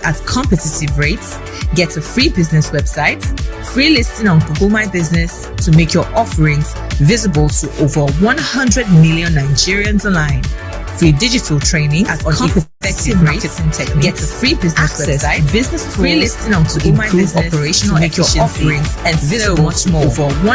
at competitive rates, get a free business website, free listing on Google My Business to make your offerings visible to over 100 million Nigerians online. Free digital training at effective marketing techniques. Get a free business website, business tools, free listing on Google My Business, operational make your offerings and so much more. Over 100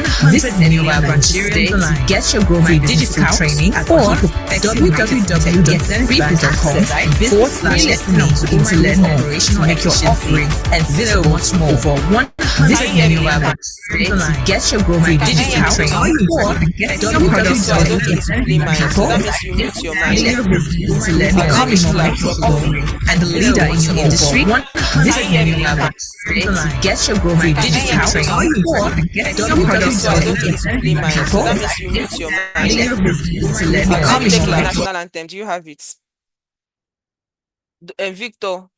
million Nigerians online. Get your Grow My Digital training at www.getfreebusinesscom/listing to learn operational make your offerings and so much more. Over 100 million Nigerians online. Get your Grow My Digital training or get www.getfreebusinesscom/listing to learn becoming more profitable and the leader in your industry. This is the new level. Get your Grow My Digital training or get www.getfreebusinesscom/listing. National anthem. Do you have it? Victor,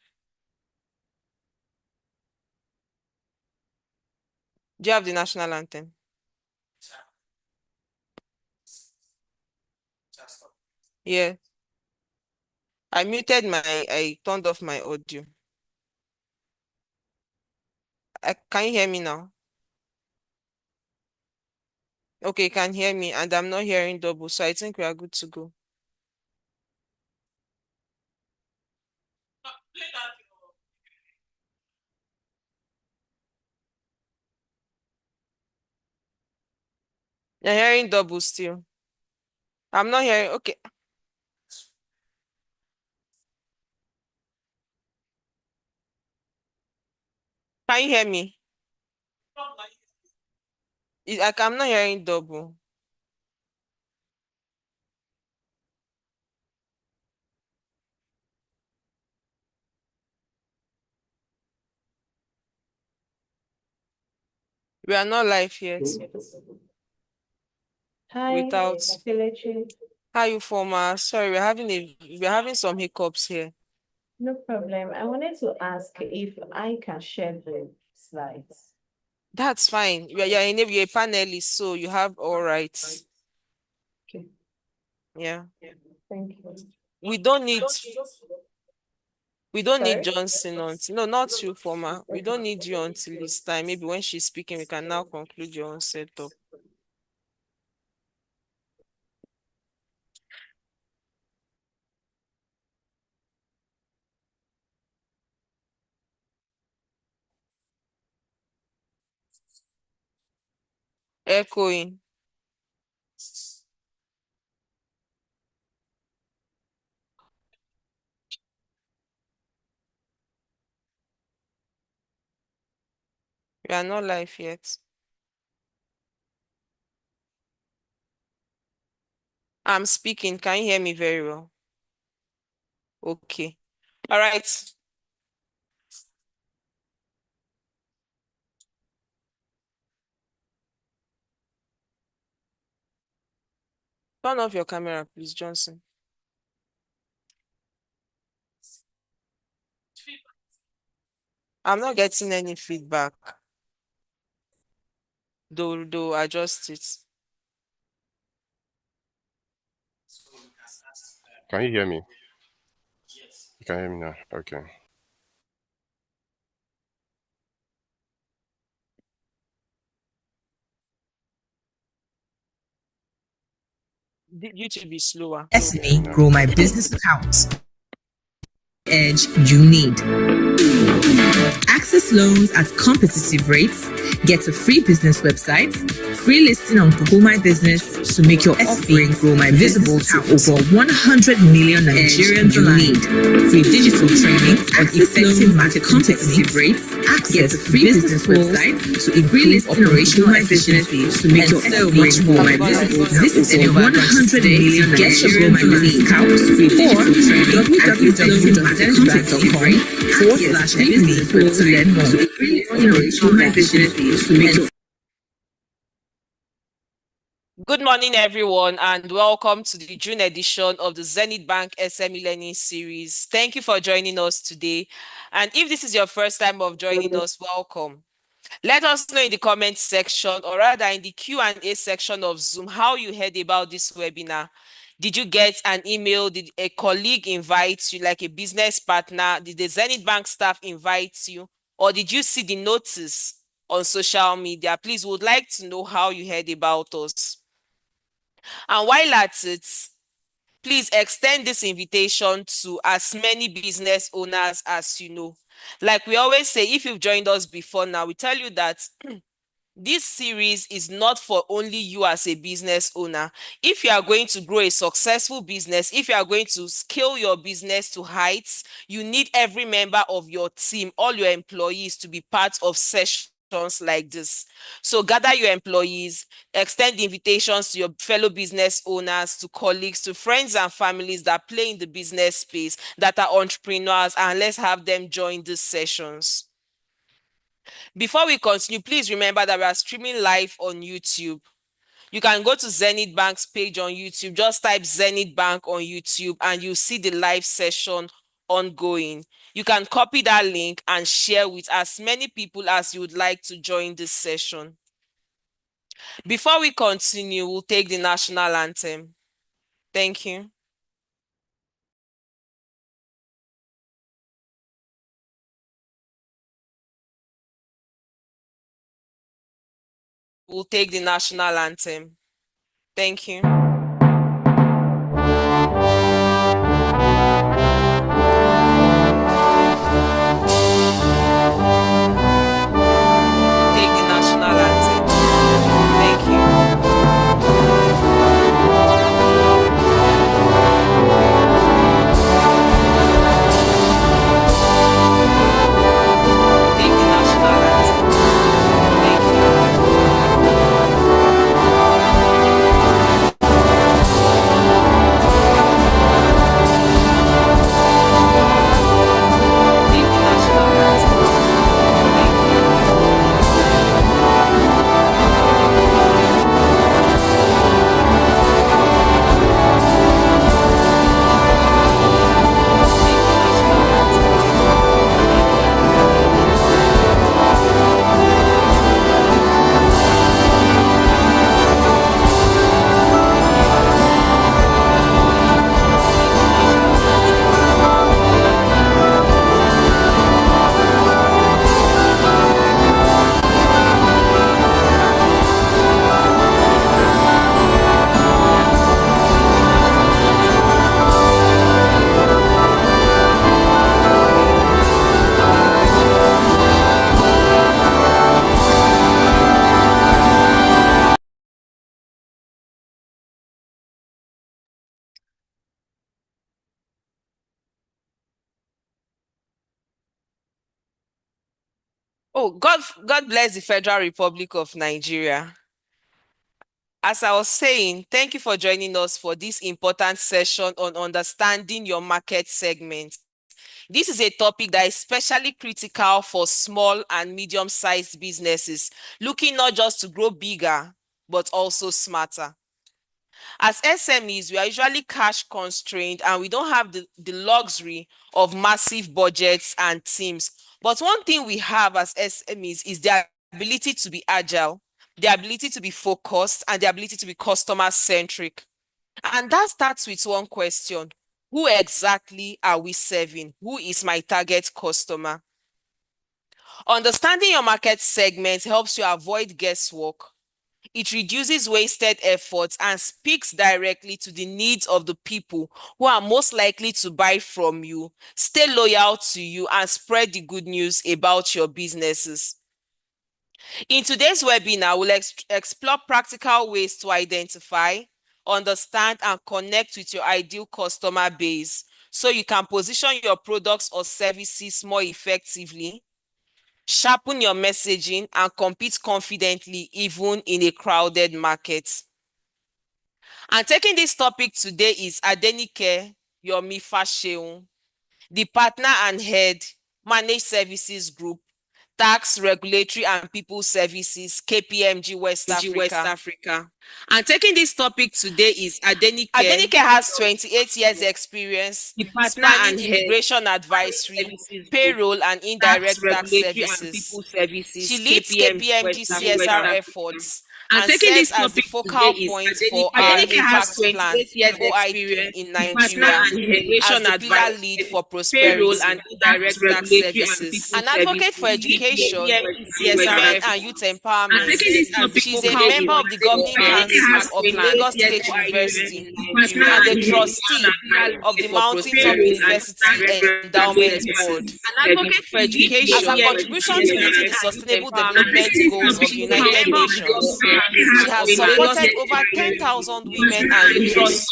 do you have the national anthem? Yeah. I turned off my audio. Can you hear me now? Okay, you can hear me, and I'm not hearing double, so I think we are good to go. You're hearing double still. I'm not hearing. Okay. Can you hear me? I'm not hearing double. We are not live yet. Hi, Without. Hi, you former. Sorry, we're having some hiccups here. No problem. I wanted to ask if I can share the slides. That's fine. You're a panelist, so you have all rights. Okay. Yeah. Thank you. We don't need Johnson until no, not you, former. We don't need you until this time. Maybe when she's speaking, we can now conclude your own setup. Echoing. We are not live yet. I'm speaking. Can you hear me very well? Okay. All right. Turn off your camera, please, Johnson. I'm not getting any feedback. They'll adjust it. Can you hear me? You can hear me now. Okay. YouTube be slower. SME Grow My Business account. Edge you need. Access loans at competitive rates. Get a free business website, free listing on Google My Business to make your offerings grow my visible to over 100 million Nigerians online. Free digital training on effective marketing competitive rates. Get a free business website to increase operational efficiency to make your offerings grow my visible. This is over 100 million Nigerians online. Free digital training www.marketing.com/business to learn more. Good morning, everyone, and welcome to the June edition of the Zenith Bank SME Learning Series. Thank you for joining us today. And if this is your first time of joining us, welcome. Let us know in the comment section, or rather in the Q&A section of Zoom, how you heard about this webinar. Did you get an email? Did a colleague invite you, like a business partner? Did the Zenith Bank staff invite you? Or did you see the notice on social media? Please, we would like to know how you heard about us. And while at it, please extend this invitation to as many business owners as you know. Like we always say, if you've joined us before now, we tell you that this series is not for only you as a business owner. If you are going to grow a successful business, if you are going to scale your business to heights, you need every member of your team, all your employees, to be part of sessions like this. So gather your employees, extend invitations to your fellow business owners, to colleagues, to friends and families that play in the business space, that are entrepreneurs, and let's have them join these sessions. Before we continue, please remember that we are streaming live on YouTube. You can go to Zenith Bank's page on YouTube. Just type Zenith Bank on YouTube and you see the live session ongoing. You can copy that link and share with as many people as you would like to join this session. Before we continue, we'll take the national anthem. Thank you. We'll take the national anthem. Thank you. Take the national anthem. Thank you. Take the national anthem. Thank you. Take the national anthem. Oh, God bless the Federal Republic of Nigeria. As I was saying, thank you for joining us for this important session on understanding your market segment. This is a topic that is especially critical for small and medium-sized businesses, looking not just to grow bigger, but also smarter. As SMEs, we are usually cash constrained and we don't have the luxury of massive budgets and teams. But one thing we have as SMEs is the ability to be agile, the ability to be focused, and the ability to be customer-centric. And that starts with one question: who exactly are we serving? Who is my target customer? Understanding your market segment helps you avoid guesswork. It reduces wasted efforts and speaks directly to the needs of the people who are most likely to buy from you, stay loyal to you, and spread the good news about your businesses. In today's webinar, we'll explore practical ways to identify, understand, and connect with your ideal customer base so you can position your products or services more effectively, sharpen your messaging, and compete confidently even in a crowded market. And taking this topic today is Adenike Yomi Fasheun, the partner and head, Managed Services Group, Tax, Regulatory and People Services, KPMG West Africa. And taking this topic today is Adenike. Adenike has 28 years experience The partner spanning and head immigration advisory, services, payroll, and indirect tax regulatory and services. people services, She leads KPM, KPMG West CSR Africa. efforts And and taking this serves as the topic today focal is point Adenike. for our Adenike has impact plan 28 years OIP experience, in the partner Nigeria and as immigration the pillar advice, lead for payroll prosperity. and indirect tax Regulatory and services. people An advocate for education, women and youth empowerment. She's a member of the Governing Council of Lagos State University and the trustee of the Mountaintop University Endowment Board. An advocate for education. As her contribution to meeting the Sustainable Development Goals of the United Nations, she has supported over 10,000 women and youths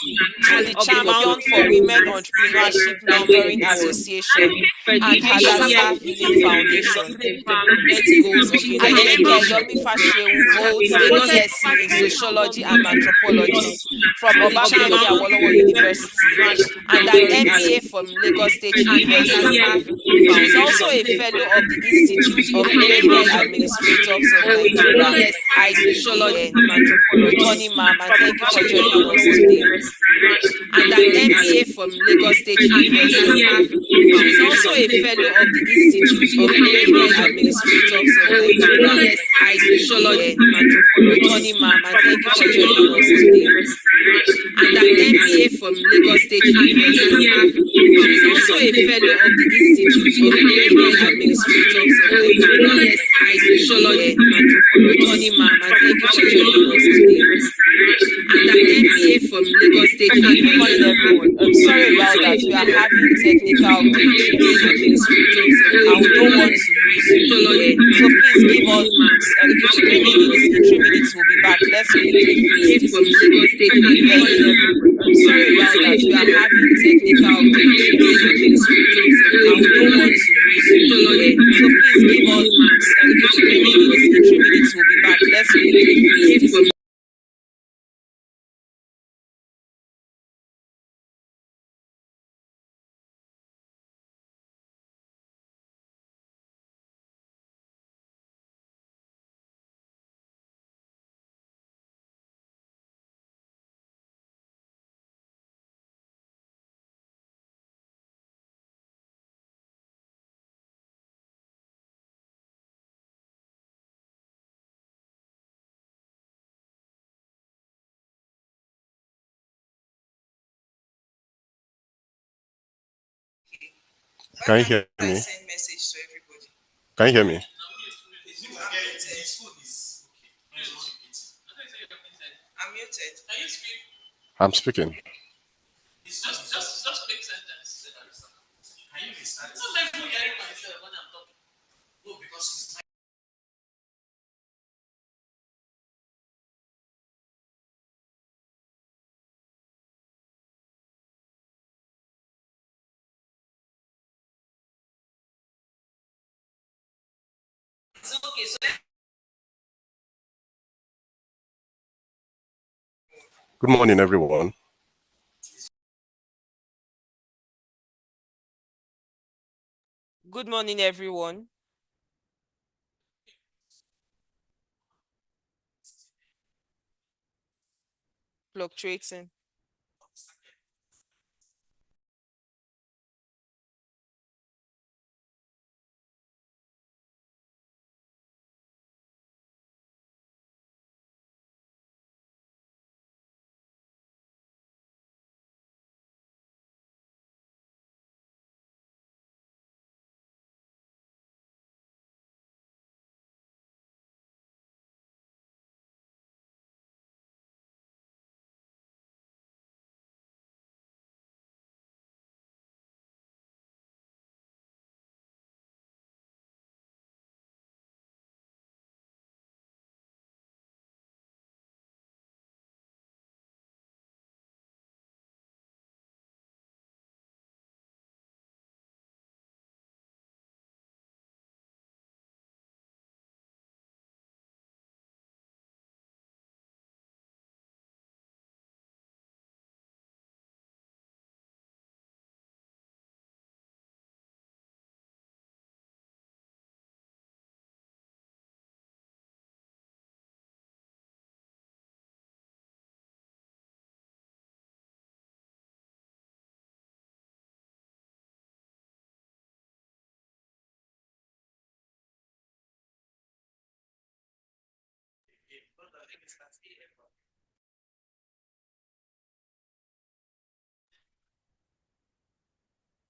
through the Champion for Women Entrepreneurship Mentoring Association and Hadassah Healing Foundation. Adenike Yomi Fasheun holds a BSc in Sociology and Anthropology from Obafemi Awolowo University and an MBA from Lagos State University. She is also a fellow of the Institute of Payroll Administrators of Nigeria, IPPN. Good morning, ma'am, and thank you for joining us today. And an MBA from Lagos State University. She is also a fellow of the Institute of Payroll Administrators of Nigeria, IPPN. Good morning, ma'am, and thank you for joining us today. And an MBA from Lagos State University. She is also a fellow of the Institute of Payroll Administrators of Nigeria, IPPN. Good morning, ma'am, and thank you for joining us today. And an MBA from Lagos State University. Good morning, everyone. I'm sorry about that. We are having technical glitches and we don't want to lose you. So please give us 3 minutes. In 3 minutes, we'll be back. Let's quickly fix From this. Lagos State University. I'm sorry about that. We are having technical glitches and we don't want to lose you. So please give us 3 minutes. In 3 minutes, we'll be back. Let's quickly fix this. Can you hear me? Can you hear me? I'm speaking. Good morning, everyone. Good morning, everyone. Fluctuating.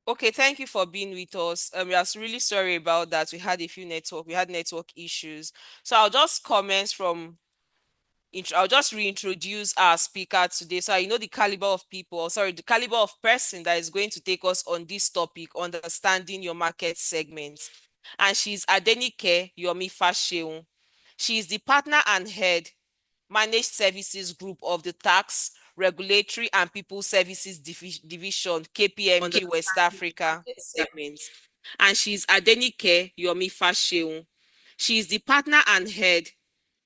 Okay, thank you for being with us. We are really sorry about that. We had network issues. So I'll just I'll just reintroduce our speaker today. So I know the caliber of the caliber of person that is going to take us on this topic, understanding your market segments. And she's Adenike Yomi Fasheun. She is the partner and head Managed Services Group of the Tax, Regulatory and People Services Division, KPMG West Africa segment. And she's Adenike Yomi Fasheun. She is the partner and head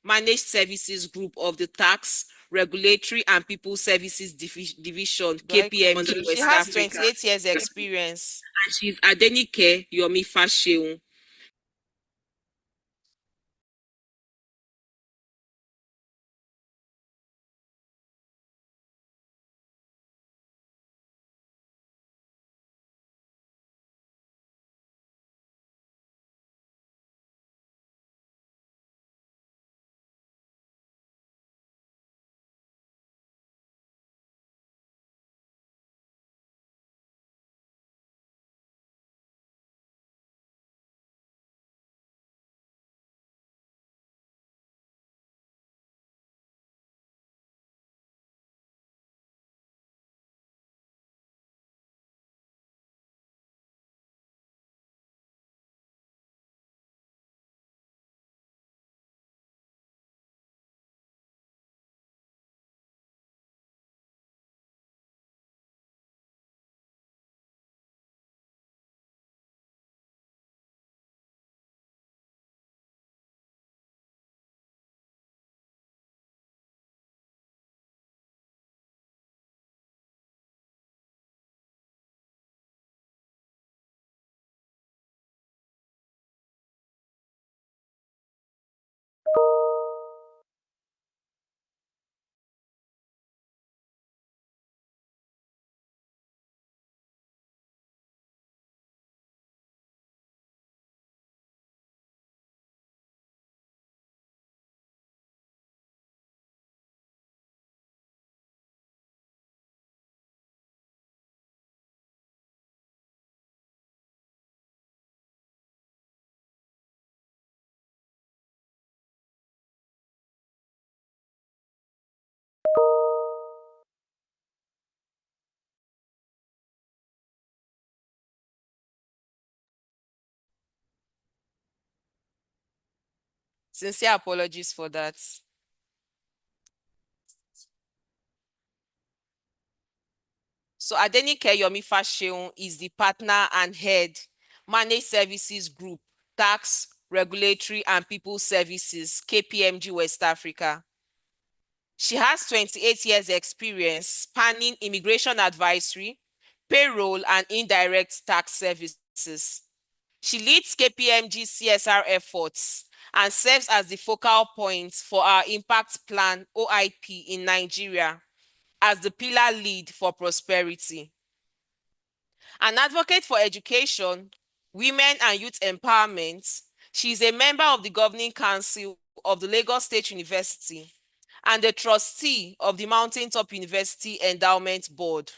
Managed Services Group of the Tax, Regulatory and People Services Division, KPMG West Africa. She has 28 years experience. And she's Adenike Yomi Fasheun. Sincere apologies for that. So Adenike Yomi Fasheun is the partner and head Managed Services Group, Tax, Regulatory and People Services, KPMG West Africa. She has 28 years experience spanning immigration advisory, payroll and indirect tax services. She leads KPMG CSR efforts and serves as the focal point for our Impact Plan OIP in Nigeria as the pillar lead for prosperity. An advocate for education, women and youth empowerment, she is a member of the Governing Council of the Lagos State University and a trustee of the Mountaintop University Endowment Board.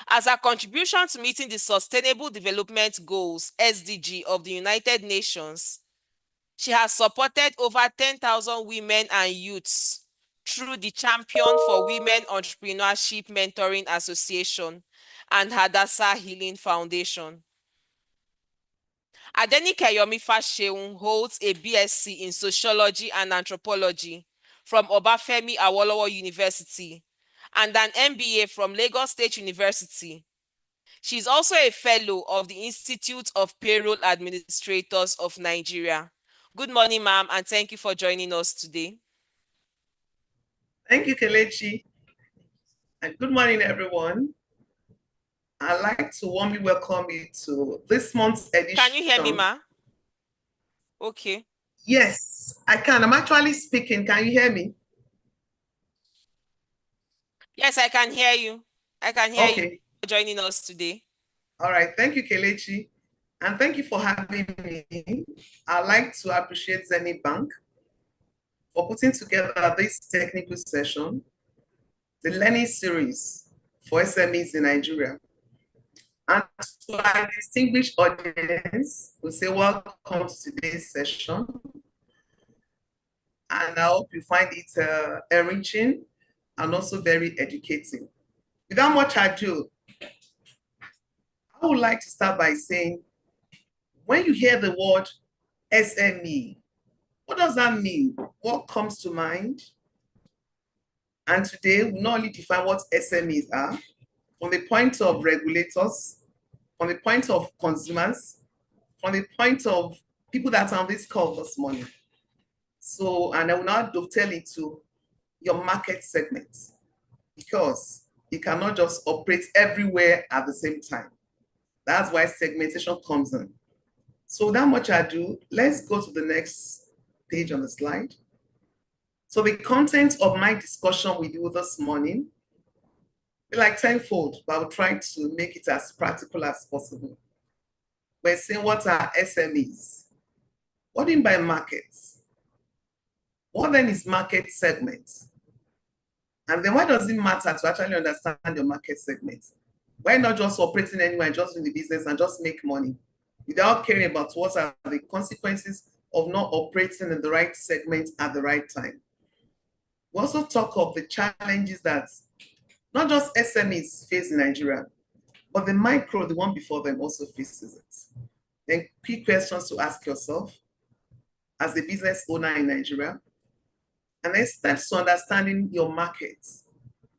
As her contribution to meeting the Sustainable Development Goals (SDG) of the United Nations, she has supported over 10,000 women and youths through the Champion for Women Entrepreneurship Mentoring Association and Hadassah Healing Foundation. Adenike Yomi Fasheun holds a BSc in Sociology and Anthropology from Obafemi Awolowo University and an MBA from Lagos State University. She is also a fellow of the Institute of Payroll Administrators of Nigeria. Good morning, ma'am, and thank you for joining us today. Thank you, Kelechi. And good morning, everyone. I'd like to warmly welcome you to this month's edition. Can you hear me, ma? Okay. Yes, I can. I'm actually speaking. Can you hear me? Yes, I can hear you. I can hear you for joining us today. All right. Thank you, Kelechi. And thank you for having me. I'd like to appreciate Zenith Bank for putting together this technical session, the learning series for SMEs in Nigeria. And to our distinguished audience, we say welcome to today's session. And I hope you find it enriching and also very educating. Without much ado, I would like to start by saying, when you hear the word SME, what does that mean? What comes to mind? And today, we not only define what SMEs are, from the point of regulators, from the point of consumers, from the point of people that are on this call this morning. So, and I will now dovetail into your market segments, because you cannot just operate everywhere at the same time. That's why segmentation comes in. So without much ado, let's go to the next page on the slide. So the content of my discussion with you this morning be like tenfold, but I'll try to make it as practical as possible. We're saying, what are SMEs? What do you mean by markets? What then is market segment? And then why does it matter to actually understand your market segment? Why not just operating anywhere, just in the business and just make money without caring about what are the consequences of not operating in the right segment at the right time? We also talk of the challenges that not just SMEs face in Nigeria, but the micro, the one before them, also faces it. Then key questions to ask yourself as a business owner in Nigeria, and then steps to understanding your market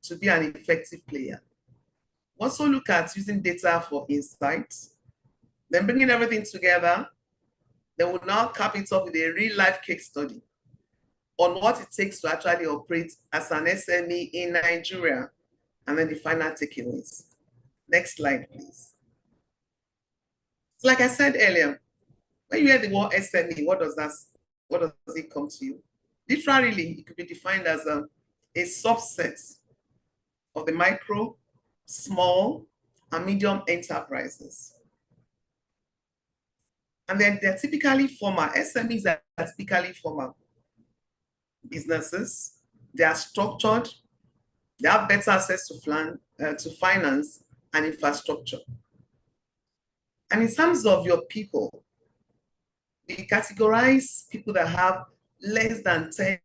to be an effective player. Also look at using data for insights, then bringing everything together. Then we'll now cap it up with a real life case study on what it takes to actually operate as an SME in Nigeria, and then the final takeaways. Next slide, please. So like I said earlier, when you hear the word SME, what does it come to you? Literally, it could be defined as a subset of the micro, small, and medium enterprises. And then they're typically formal. SMEs are typically formal businesses. They are structured. They have better access to finance and infrastructure. And in terms of your people, we categorize people that have less than 10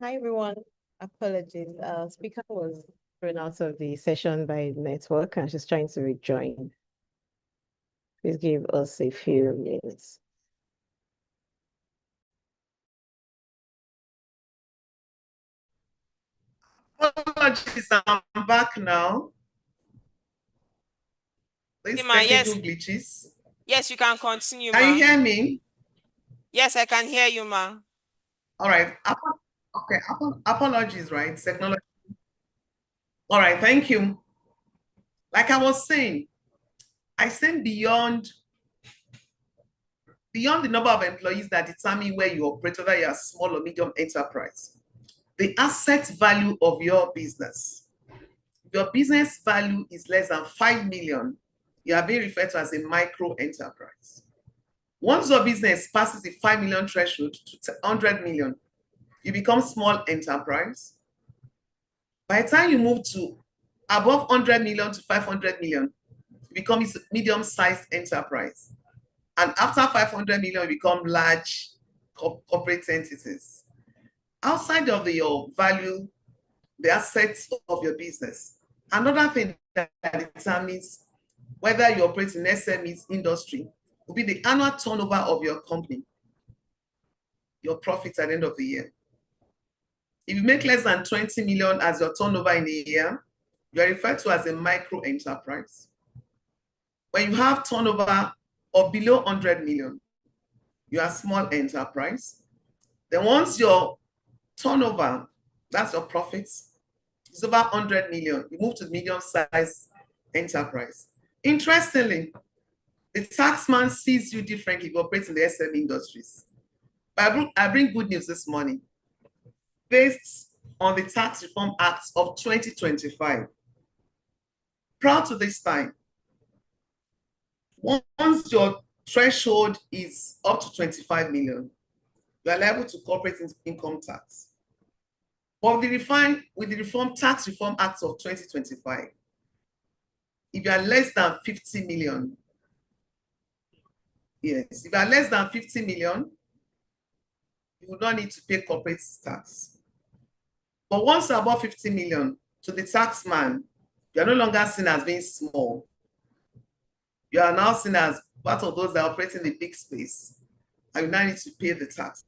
Hi, everyone. Apologies. Speaker was thrown out of the session by network and she's trying to rejoin. Please give us a few minutes. Apologies, I'm back now. These Ma, yes. technical glitches. Yes, you can continue, ma. Can you hear me? Yes, I can hear you, ma. All right. Okay, apologies, right? Technology. All right, thank you. Like I was saying, I think beyond beyond the number of employees that determine where you operate, whether you're a small or medium enterprise, the asset value of your business. If your business value is less than 5 million, you are being referred to as a micro enterprise. Once your business passes the 5 million threshold to 100 million, you become small enterprise. By the time you move to above 100 million to 500 million, you become a medium-sized enterprise. And after 500 million, you become large corporate entities. Outside of your value, the assets of your business, another thing that determines whether you operate in SMEs industry will be the annual turnover of your company, your profits at the end of the year. If you make less than 20 million as your turnover in a year, you are referred to as a micro enterprise. When you have turnover of below 100 million, you are small enterprise. Then once your turnover, that's your profits, is over 100 million, you move to medium-sized enterprise. Interestingly, the taxman sees you differently if you operate in the SME industries. But I bring good news this morning. Based on the Tax Reform Act of 2025, prior to this time, once your threshold is up to 25 million, you are liable to corporate income tax. But with the Tax Reform Act of 2025, if you are less than 50 million, yes, if you are less than 50 million, you will not need to pay corporate tax. But once you're above 50 million, to the taxman, you are no longer seen as being small. You are now seen as part of those that operate in the big space, and you now need to pay the taxes.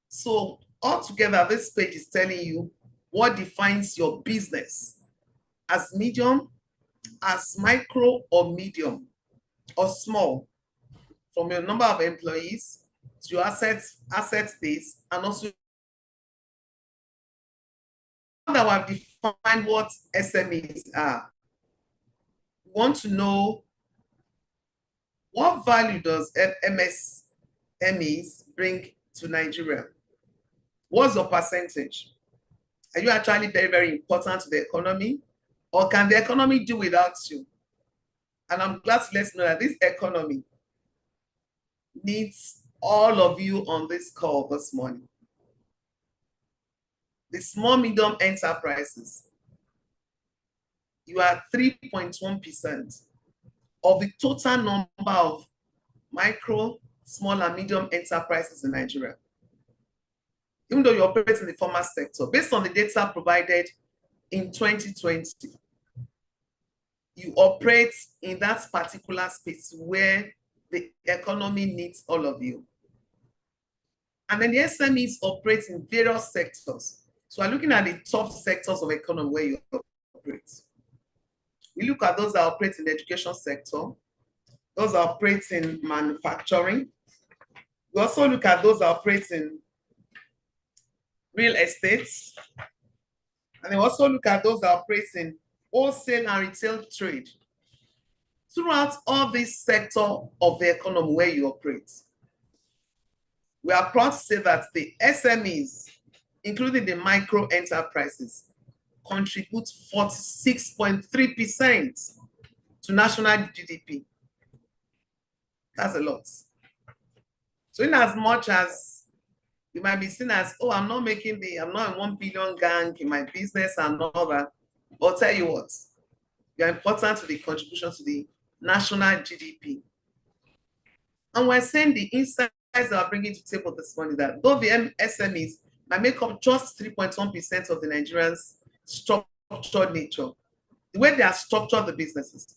So altogether, this page is telling you what defines your business as medium, as micro or medium, or small, from your number of employees to your asset base, and also that we have defined what SMEs are. We want to know what value does MSMEs bring to Nigeria? What's your percentage? Are you actually very, very important to the economy? Or can the economy do without you? And I'm glad to let you know that this economy needs all of you on this call this morning. The small medium enterprises, you are 3.1% of the total number of micro, small, and medium enterprises in Nigeria. Even though you operate in the formal sector, based on the data provided in 2020, you operate in that particular space where the economy needs all of you. And then the SMEs operate in various sectors. So we're looking at the top sectors of economy where you operate. We look at those that operate in the education sector, those that operate in manufacturing. We also look at those that operate in real estate. And then we also look at those that operate in wholesale and retail trade. Throughout all this sector of the economy where you operate, we are proud to say that the SMEs, including the micro enterprises, contribute 46.3% to national GDP. That's a lot. So in as much as you might be seen as, oh, I'm not in 1 billion gang in my business and all that, but I'll tell you what, you're important to the contribution to the national GDP. And we're saying the insights that are bringing to the table this morning that though the SMEs might make up just 3.1% of the Nigerians' structured nature, the way they are structured the businesses,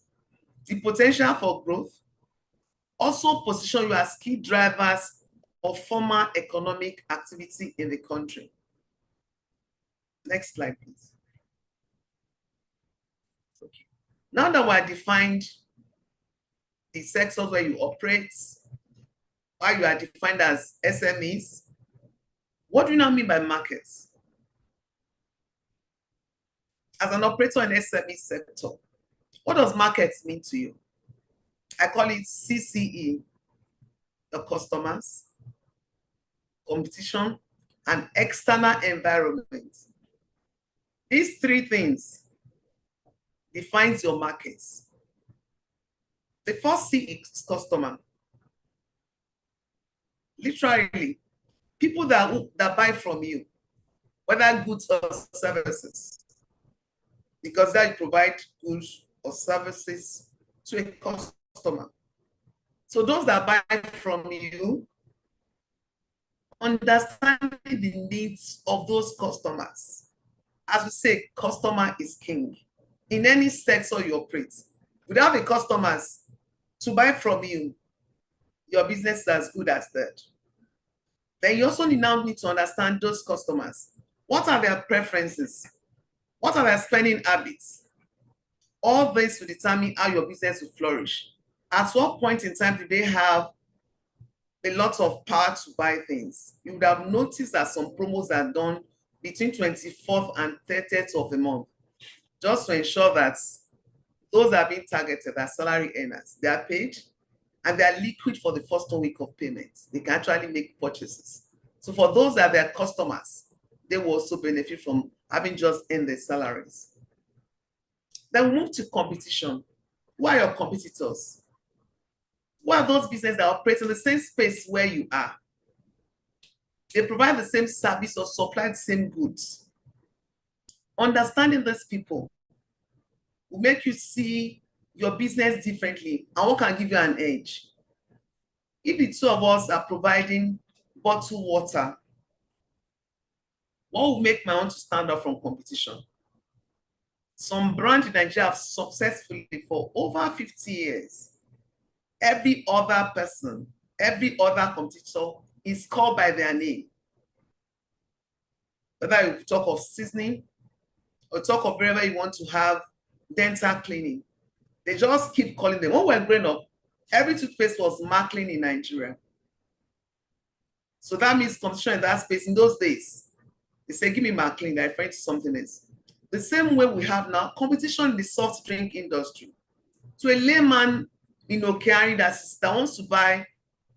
the potential for growth, also position you as key drivers of formal economic activity in the country. Next slide, please. Okay. Now that we have defined the sectors where you operate, why you are defined as SMEs, what do you now mean by markets? As an operator in SME sector, what does markets mean to you? I call it CCE, your customers, competition, and external environment. These three things defines your markets. The first C is customer. Literally, people that buy from you, whether goods or services, because that you provide goods or services to a customer. So those that buy from you, understanding the needs of those customers. As we say, customer is king. In any sector you operate, without the customers to buy from you, your business is as good as dead. Then you also now need to understand those customers. What are their preferences? What are their spending habits? All this will determine how your business will flourish. At what point in time do they have a lot of power to buy things? You would have noticed that some promos are done between 24th and 30th of the month, just to ensure that those that are being targeted are salary earners. They are paid and they are liquid for the first week of payments. They can actually make purchases. So for those that are their customers, they will also benefit from having just earned their salaries. Then we move to competition. Who are your competitors? Who are those businesses that operate in the same space where you are? They provide the same service or supply the same goods. Understanding these people will make you see your business differently and what can give you an edge. If the two of us are providing bottled water, what will make my own to stand out from competition? Some brands in Nigeria have successfully for over 50 years. Every other person, every other competitor is called by their name. Whether you talk of seasoning or talk of wherever you want to have dental cleaning, they just keep calling them. When we're growing up, every toothpaste was Maclean in Nigeria. So that means competition in that space in those days. They say, give me Maclean, they're referring to something else. The same way we have now competition in the soft drink industry. To a layman in Okeari that wants to buy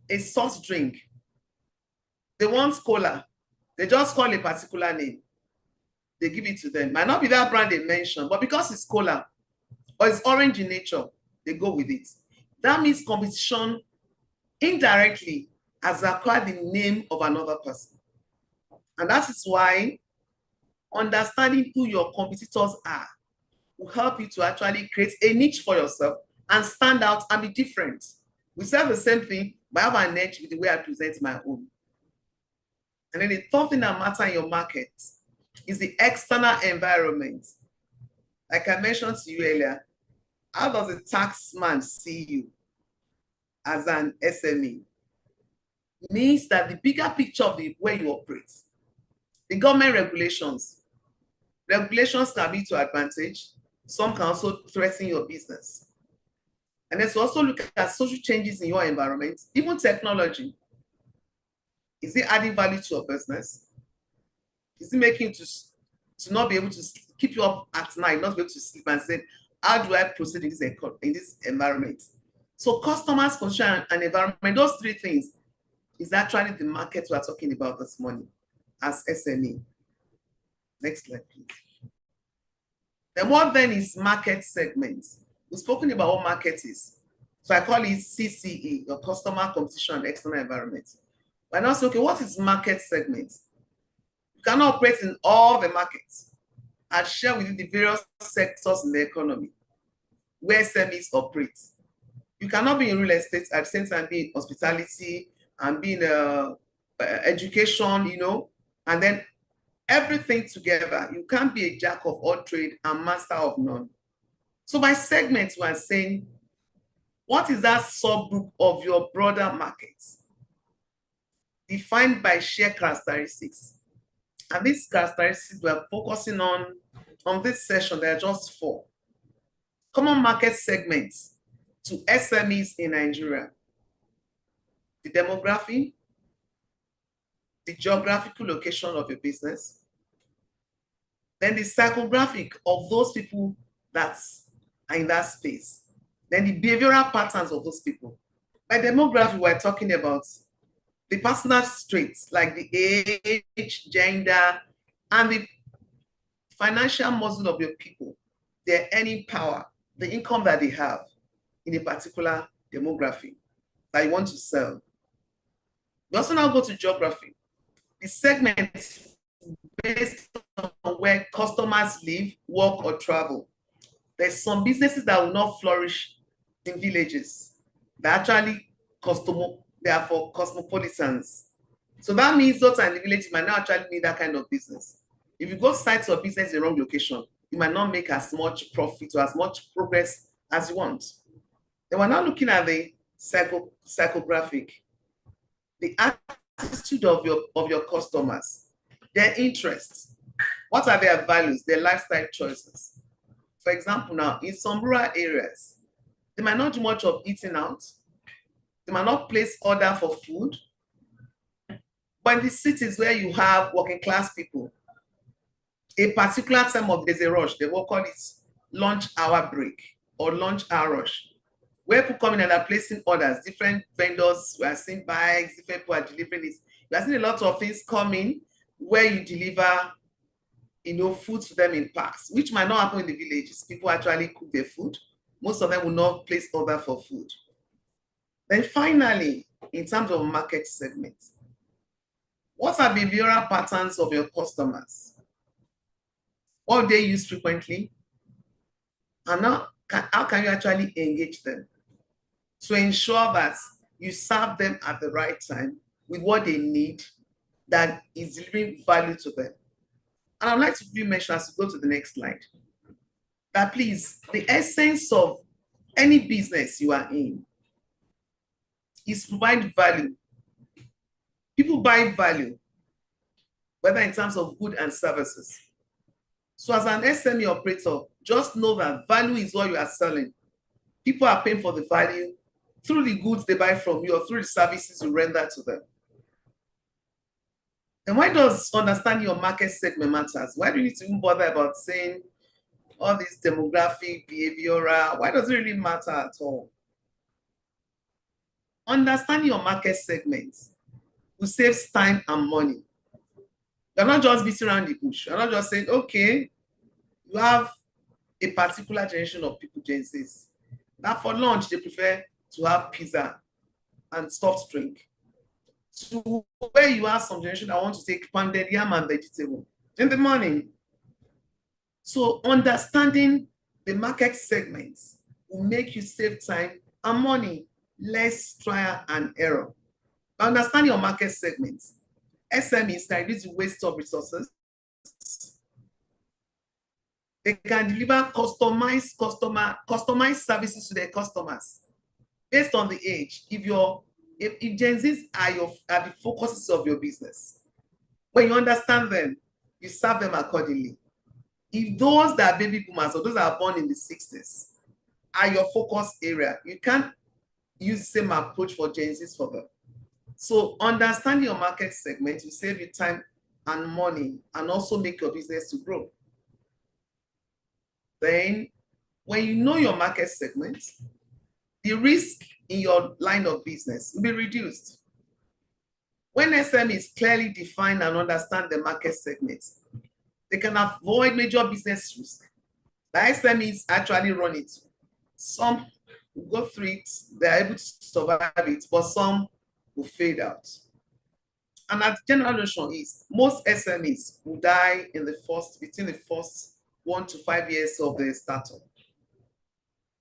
a soft drink, they want cola, they just call a particular name. They give it to them. Might not be that brand they mentioned, but because it's cola or it's orange in nature, they go with it. That means competition indirectly has acquired the name of another person. And that is why understanding who your competitors are will help you to actually create a niche for yourself and stand out and be different. We say the same thing, but I have an edge with the way I present my own. And then the third thing that matters in your market is the external environment. Like I mentioned to you earlier, how does a tax man see you as an SME? It means that the bigger picture of the way you operate, the government regulations can be to advantage. Some can also threaten your business. And let's also look at social changes in your environment, even technology. Is it adding value to your business? Is it making you to not be able to keep you up at night, not be able to sleep and say, how do I proceed in this environment? So customers, consumer, and environment, those three things is actually the market we're talking about this morning as SME. Next slide, please. Then what then is market segments? We've spoken about what market is. So I call it CCE, your customer, competition, and external environment. But now say, okay, what is market segments? You cannot operate in all the markets. I'll share with you the various sectors in the economy where SMEs operate. You cannot be in real estate at the same time be in hospitality and be in education, and then everything together. You can't be a jack of all trade and master of none. So by segments, we're saying, what is that subgroup of your broader market? Defined by shared characteristics. And these characteristics we're focusing on this session, there are just 4. Common market segments to SMEs in Nigeria. The demography, the geographical location of your business, then the psychographic of those people that are in that space, then the behavioral patterns of those people. By demography, we're talking about the personal traits like the age, gender, and the financial muscle of your people, their earning power, the income that they have in a particular demography that you want to sell. We also now go to geography. The segments based on where customers live, work, or travel. There's some businesses that will not flourish in villages. They're actually they are for cosmopolitans. So that means those in the village might not actually need that kind of business. If you go site your business in the wrong location, you might not make as much profit or as much progress as you want. Then we're now looking at the psychographic, the attitude of your customers, their interests. What are their values, their lifestyle choices? For example, now in some rural areas, they might not do much of eating out. They might not place order for food. But in the cities where you have working class people, a particular time of there's a rush, they will call it lunch hour break or lunch hour rush, where people come in and are placing orders, different vendors, we are seeing bikes, different people are delivering this. We are seeing a lot of things coming where you deliver, food to them in packs, which might not happen in the villages. People actually cook their food. Most of them will not place order for food. Then finally, in terms of market segments, what are behavioral patterns of your customers? What they use frequently? And now, how can you actually engage them to ensure that you serve them at the right time with what they need that is delivering value to them? And I'd like to briefly mention as we go to the next slide, that please, the essence of any business you are in is provide value. People buy value, whether in terms of goods and services. So as an SME operator, just know that value is what you are selling. People are paying for the value through the goods they buy from you or through the services you render to them. And why does understanding your market segment matters? Why do you need to even bother about saying all this demographic, behavioral? Why does it really matter at all? Understanding your market segments will save time and money. You're not just beating around the bush. You're not just saying, okay, you have a particular generation of people, Gen Zs. Now for lunch, they prefer to have pizza and soft drink. To where you have some generation that want to take pounded yam and vegetable in the morning. So understanding the market segments will make you save time and money, less trial and error. By understanding your market segments, SMEs can reduce the waste of resources. They can deliver customized services to their customers based on the age. If Gen Zs are the focuses of your business, when you understand them, you serve them accordingly. If those that are baby boomers or those that are born in the 60s are your focus area, you can't use the same approach for Gen Zs for them. So understanding your market segment will save you time and money and also make your business to grow. Then when you know your market segments, the risk in your line of business will be reduced. When SMEs clearly define and understand the market segments, they can avoid major business risk. The SMEs actually run it. Some will go through it, they're able to survive it, but some will fade out. And the general notion is most SMEs will die between the first 1 to 5 years of the startup.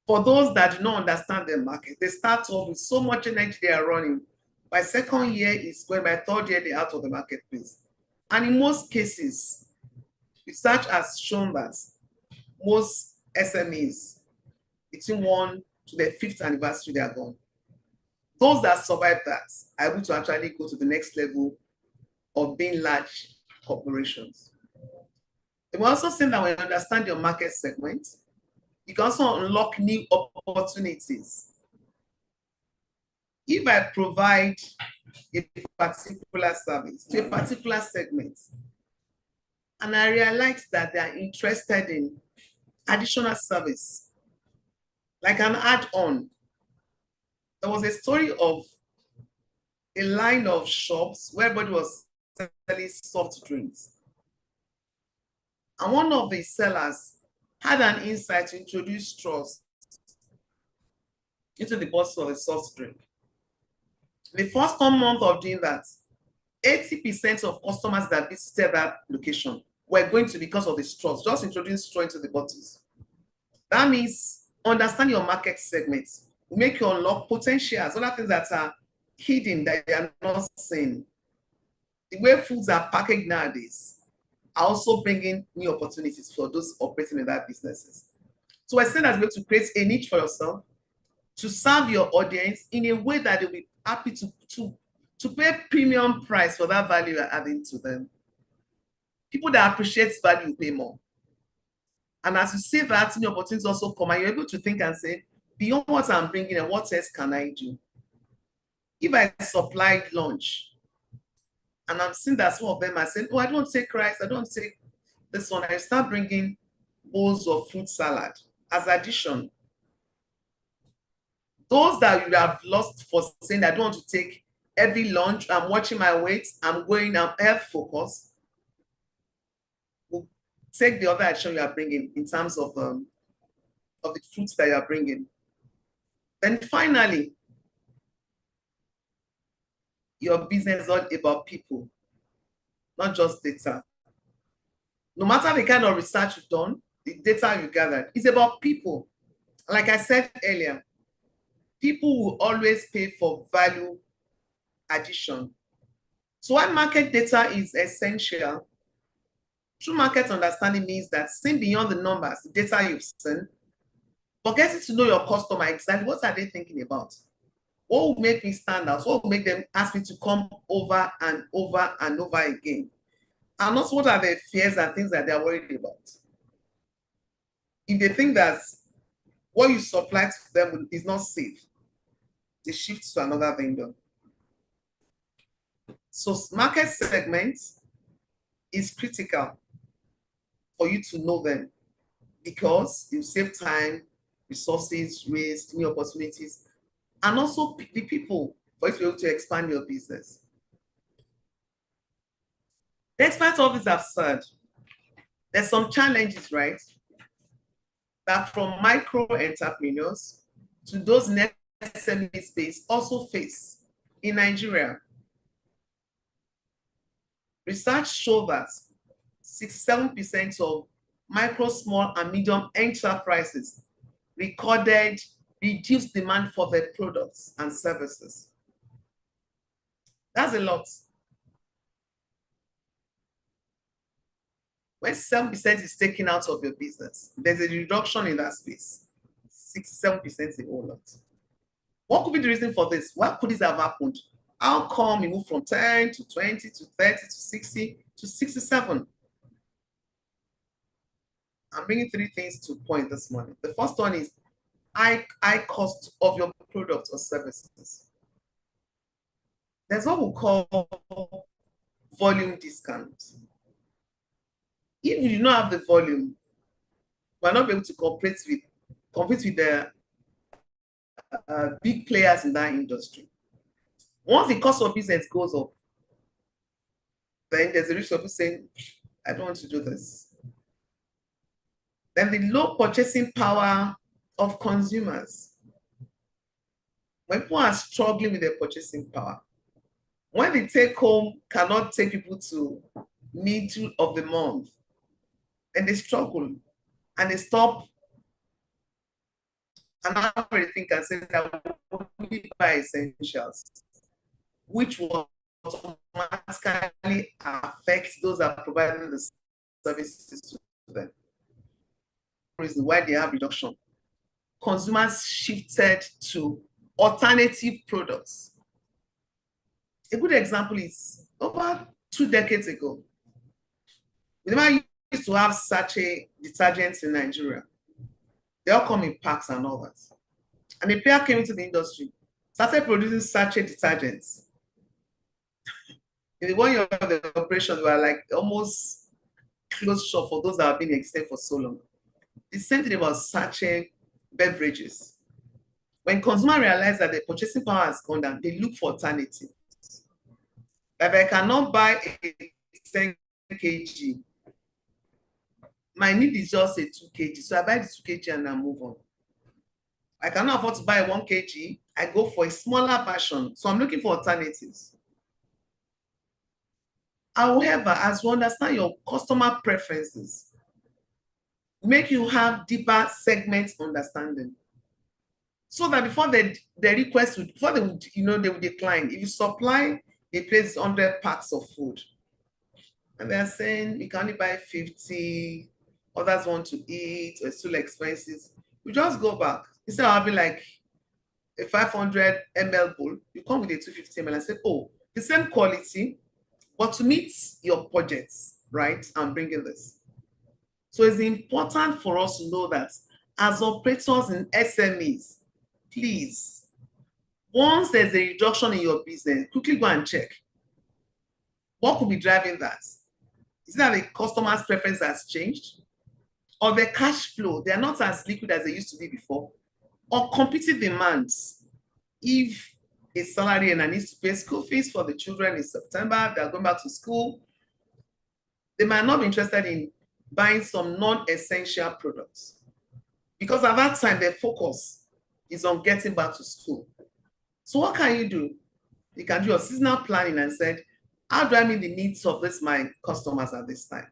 For those that do not understand the market, they start off with so much energy they are running. By second year is going, by third year they're out of the marketplace. And in most cases, research has shown that most SMEs, between 1 to their 5th anniversary, they are gone. Those that survive that are able to actually go to the next level of being large corporations. And we're also saying that when you understand your market segment, you can also unlock new opportunities. If I provide a particular service to a particular segment, and I realize that they are interested in additional service, like an add-on, there was a story of a line of shops where everybody was selling soft drinks. And one of the sellers had an insight to introduce straws into the bottle of a soft drink. The first 1 month of doing that, 80% of customers that visited that location were going to because of the straws, just introducing straw into the bottles. That means understand your market segments, make you unlock potentials, other things that are hidden that you are not seeing. The way foods are packaged nowadays are also bringing new opportunities for those operating in that businesses. So I said that you're to create a niche for yourself, to serve your audience in a way that they'll be happy to pay premium price for that value you're adding to them. People that appreciate value pay more. And as you say that, new opportunities also come, and you're able to think and say, beyond what I'm bringing, and what else can I do? If I supply lunch, and I'm seeing that some of them are saying, oh, I don't take rice, I don't take this one, I start bringing bowls of fruit salad as addition. Those that you have lost for saying, I don't want to take every lunch, I'm watching my weight, I'm health focused, will take the other action you are bringing in terms of the fruits that you are bringing. Then finally, your business is all about people, not just data. No matter the kind of research you've done, the data you gathered, it's about people. Like I said earlier, people will always pay for value addition. So why market data is essential? True market understanding means that seeing beyond the numbers, the data you've seen, but getting to know your customer exactly, what are they thinking about? What will make me stand out? What will make them ask me to come over and over and over again? And also, what are their fears and things that they're worried about? If they think that what you supply to them is not safe, they shift to another vendor. So market segments is critical for you to know them, because you save time, resources, waste, new opportunities, and also the people for you to be able to expand your business. Despite all this I've said, there's some challenges, right? That from micro entrepreneurs to those in SME space also face in Nigeria. Research shows that 67% of micro, small, and medium enterprises recorded reduced demand for their products and services. That's a lot. When 7% is taken out of your business, there's a reduction in that space. 67% is a whole lot. What could be the reason for this? Why could this have happened? How come we moved from 10 to 20 to 30 to 60 to 67? I'm bringing 3 things to point this morning. The first one is high cost of your products or services. There's what we call volume discounts. If you do not have the volume, we're not able to compete with the big players in that industry. Once the cost of business goes up, then there's a risk of saying, I don't want to do this. Then the low purchasing power of consumers. When people are struggling with their purchasing power, when the take home cannot take people to middle of the month, and they struggle and they stop and everything can say that we buy essentials, which will automatically affect those that are providing the services to them. Reason why they have reduction. Consumers shifted to alternative products. A good example is over 2 decades ago, we never used to have sachet detergents in Nigeria. They all come in packs and all that. And a player came into the industry, started producing sachet detergents. In the 1 year of the operation, we were like almost closed shop for those that have been extended for so long. The same thing about sachet beverages. When consumer realize that the purchasing power has gone down, they look for alternatives. If I cannot buy a 10 kg, my need is just a 2 kg. So I buy the 2 kg and I move on. I cannot afford to buy a 1 kg. I go for a smaller version. So I'm looking for alternatives. However, as you understand your customer preferences, make you have deeper segment understanding. So that before the request would, before they would, they would decline. If you supply a place 100 packs of food, and they're saying you can only buy 50, others want to eat, or it's too expensive, you just go back. Instead of having like a 500 ml bowl, you come with a 250 ml and say, oh, the same quality, but to meet your budgets, right? I'm bringing this. So it's important for us to know that as operators in SMEs, please, once there's a reduction in your business, quickly go and check. What could be driving that? Is it that the customer's preference has changed? Or the cash flow, they're not as liquid as they used to be before? Or competing demands? If a salary and I need to pay school fees for the children in September, they're going back to school, they might not be interested in buying some non-essential products. Because at that time, their focus is on getting back to school. So what can you do? You can do your seasonal planning and say, how do I meet the needs of my customers at this time?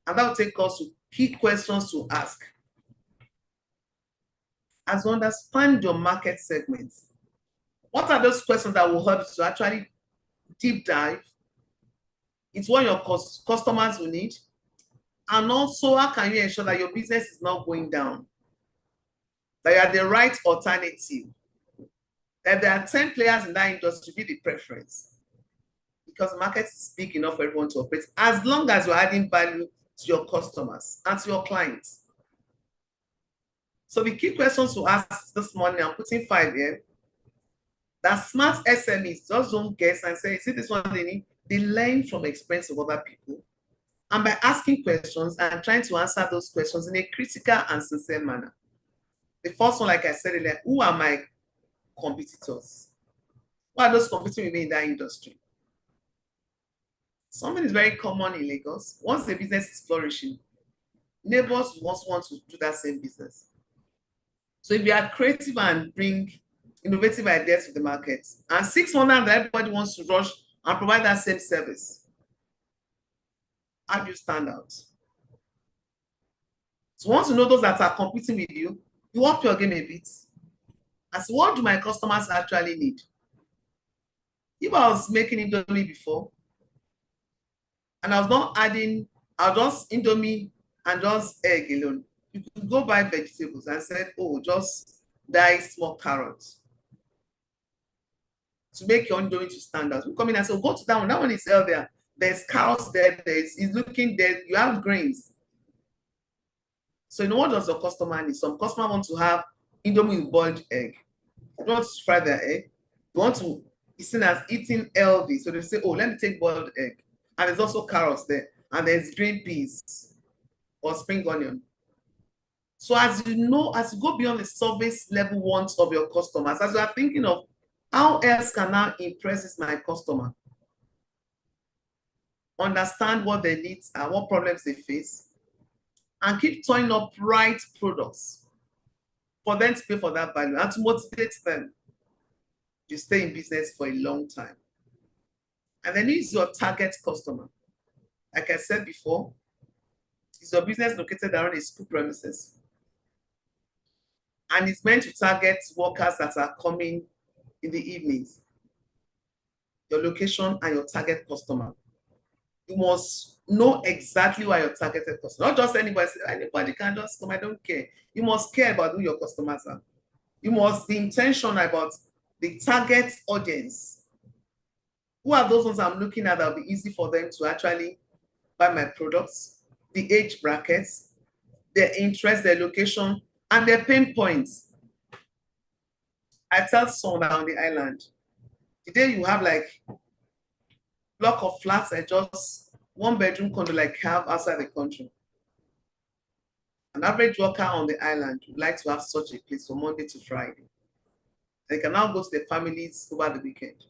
And that will take us to key questions to ask. As you understand your market segments, what are those questions that will help you to actually deep dive into what your customers will need? And also, how can you ensure that your business is not going down? That you are the right alternative? That there are 10 players in that industry, be the preference. Because the market is big enough for everyone to operate, as long as you're adding value to your customers and to your clients. So the key questions to ask this morning, I'm putting 5 here. That smart SMEs just don't guess and say, is it this one they need? They learn from experience of other people. And by asking questions and trying to answer those questions in a critical and sincere manner. The first one, like I said earlier, who are my competitors? Who are those competing with me in that industry? Something is very common in Lagos. Once the business is flourishing, neighbors also want to do that same business. So if you are creative and bring innovative ideas to the market, and 6 months that everybody wants to rush and provide that same service, how do you stand out? So once you know those that are competing with you, you up your game a bit. As what do my customers actually need? If I was making Indomie before, and I was not adding, I'll just Indomie and just egg alone, you could go buy vegetables and say, oh, just dice small carrots to make your Indomie to stand out. We come in and say, oh, go to that one is healthier. There's carrots there, it's looking there, you have grains. So what does your customer need? Some customer want to have Indomie with boiled egg. They don't want to fry their egg. They want to be seen as eating healthy. So they say, oh, let me take boiled egg. And there's also carrots there. And there's green peas or spring onion. So as you know, as you go beyond the service level wants of your customers, as you are thinking of how else can I impress my customer? Understand what their needs are, what problems they face, and keep turning up right products for them to pay for that value and to motivate them to stay in business for a long time. And then is your target customer. Like I said before, is your business located around a school premises? And it's meant to target workers that are coming in the evenings. Your location and your target customer. You must know exactly why your targeted customer, not just anybody, anybody can just come, I don't care. You must care about who your customers are. You must be intentional about the target audience. Who are those ones I'm looking at that will be easy for them to actually buy my products, the age brackets, their interest, their location, and their pain points. I tell someone on the island, the day you have like block of flats and just 1 bedroom condo like have outside the country. An average worker on the island would like to have such a place from Monday to Friday. They can now go to their families over the weekend.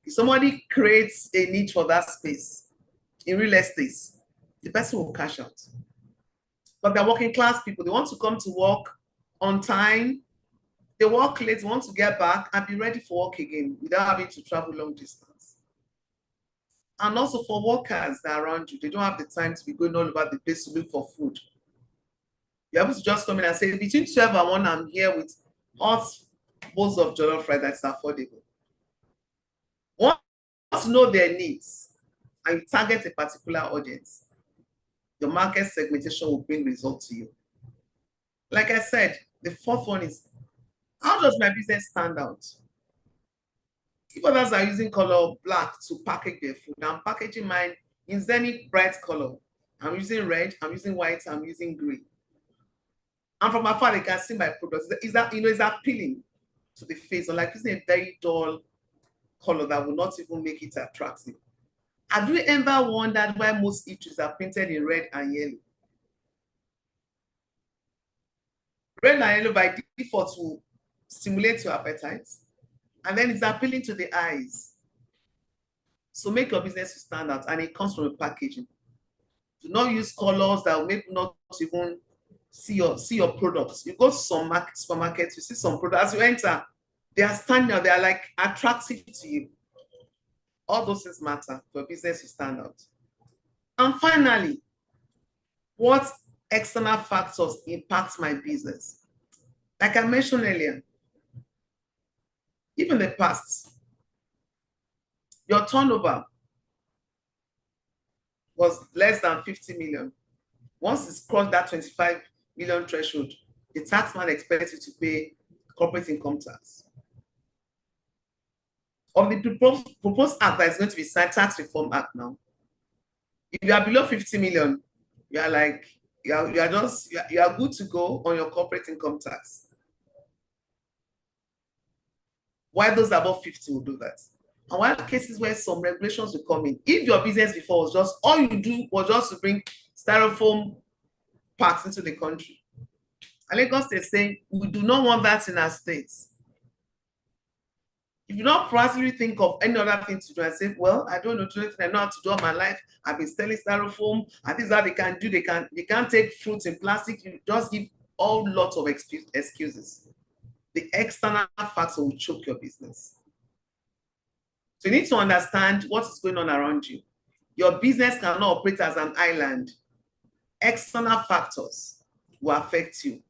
If somebody creates a need for that space in real estate, the person will cash out. But they're working class people. They want to come to work on time. They work late, they want to get back and be ready for work again without having to travel long distance. And also for workers that are around you, they don't have the time to be going all over the place to look for food. You're able to just come in and say, between 12 and 1, I'm here with hot bowls of jollof rice that's affordable. Once you know their needs and you target a particular audience, your market segmentation will bring results to you. Like I said, the fourth one is, how does my business stand out? If others are using color black to package their food, I'm packaging mine in Zenith bright color. I'm using red, I'm using white, I'm using green. And from afar, they can see my products. Is that, it's appealing to the face, unlike using a very dull color that will not even make it attractive. Have you ever wondered why most eateries are painted in red and yellow? Red and yellow by default will stimulate your appetite, and then it's appealing to the eyes. So make your business stand out, and it comes from the packaging. Do not use colors that will make not even see your products. You go to some supermarkets, you see some products, as you enter, they are standing out, they are like attractive to you. All those things matter for business to stand out. And finally, what external factors impact my business? Like I mentioned earlier, even in the past, your turnover was less than 50 million. Once it's crossed that 25 million threshold, the taxman expects you to pay corporate income tax. Of the proposed act that is going to be signed, Tax Reform Act now, if you are below 50 million, you are like, you are good to go on your corporate income tax. Why those above 50 will do that? And why cases where some regulations will come in? If your business before was just, all you do was just to bring styrofoam parts into the country. And Lagos is saying, we do not want that in our states. If you don't proactively think of any other thing to do and say, well, I don't know, I know how to do all my life. I've been selling styrofoam, and this is how they can do. They can't take fruits in plastic. You just give all lots of excuses. The external factor will choke your business. So you need to understand what is going on around you. Your business cannot operate as an island. External factors will affect you.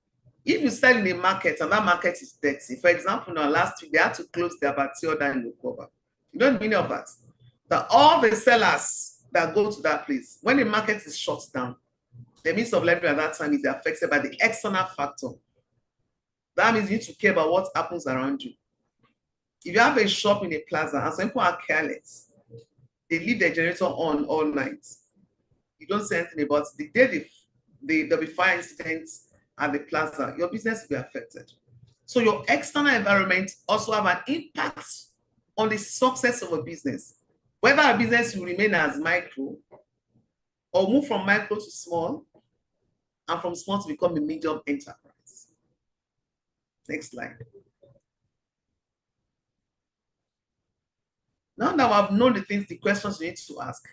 If you sell in a market and that market is dirty, for example, now last week they had to close their Batioda in Lukoba. You know the meaning of that? That all the sellers that go to that place, when the market is shut down, the means of livelihood at that time is affected by the external factor. That means you need to care about what happens around you. If you have a shop in a plaza and some people are careless, they leave their generator on all night. You don't say anything about it. The day there'll be fire incidents at the plaza, your business will be affected. So your external environment also have an impact on the success of a business. Whether a business will remain as micro or move from micro to small, and from small to become a medium enterprise. Next slide. Now that I've known the questions you need to ask,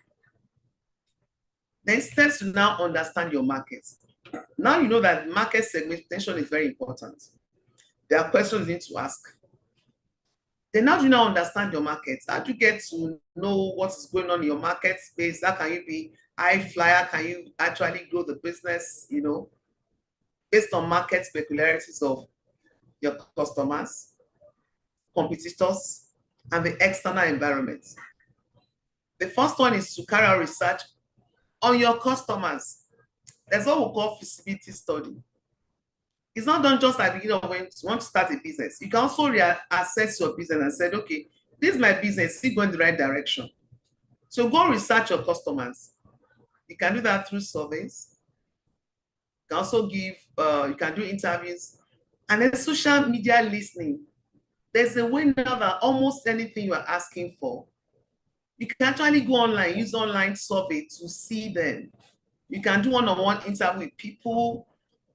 then steps to now understand your market. Now you know that market segmentation is very important. There are questions you need to ask. Then how do you now understand your market? How do you get to know what is going on in your market space? How can you be high flyer? Can you actually grow the business, based on market peculiarities of your customers, competitors, and the external environment? The first one is to carry out research on your customers. There's what we call feasibility study. It's not done just at the beginning of when you want to start a business. You can also assess your business and say, okay, this is my business, is it going in the right direction? So go research your customers. You can do that through surveys. You can also give, you can do interviews. And then social media listening. There's a way now that almost anything you are asking for, you can actually go online, use online survey to see them. You can do one-on-one interview with people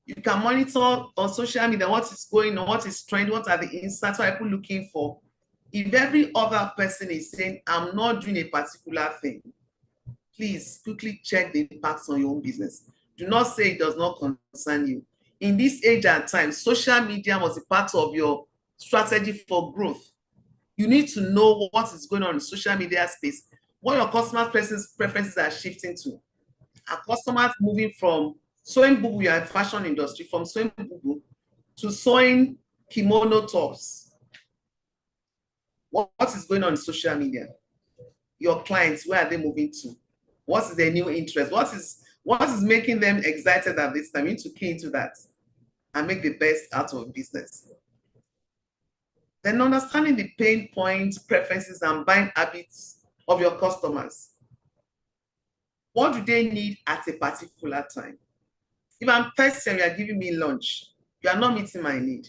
You can monitor on social media what is going on, what is trending, what are the insights, what are people looking for. If every other person is saying, I'm not doing a particular thing, please quickly check the impacts on your own business. Do not say it does not concern you. In this age and time, social media must be part of your strategy for growth. You need to know what is going on in social media space, what your customers' preferences are shifting to. Are customers moving from sewing bubu, you are in fashion industry, from sewing bubu to sewing kimono tops? What is going on in social media? Your clients, where are they moving to? What is their new interest? What is making them excited at this time? You need to key into that and make the best out of business. Then understanding the pain points, preferences, and buying habits of your customers. What do they need at a particular time? If I'm thirsty and you are giving me lunch, you are not meeting my need.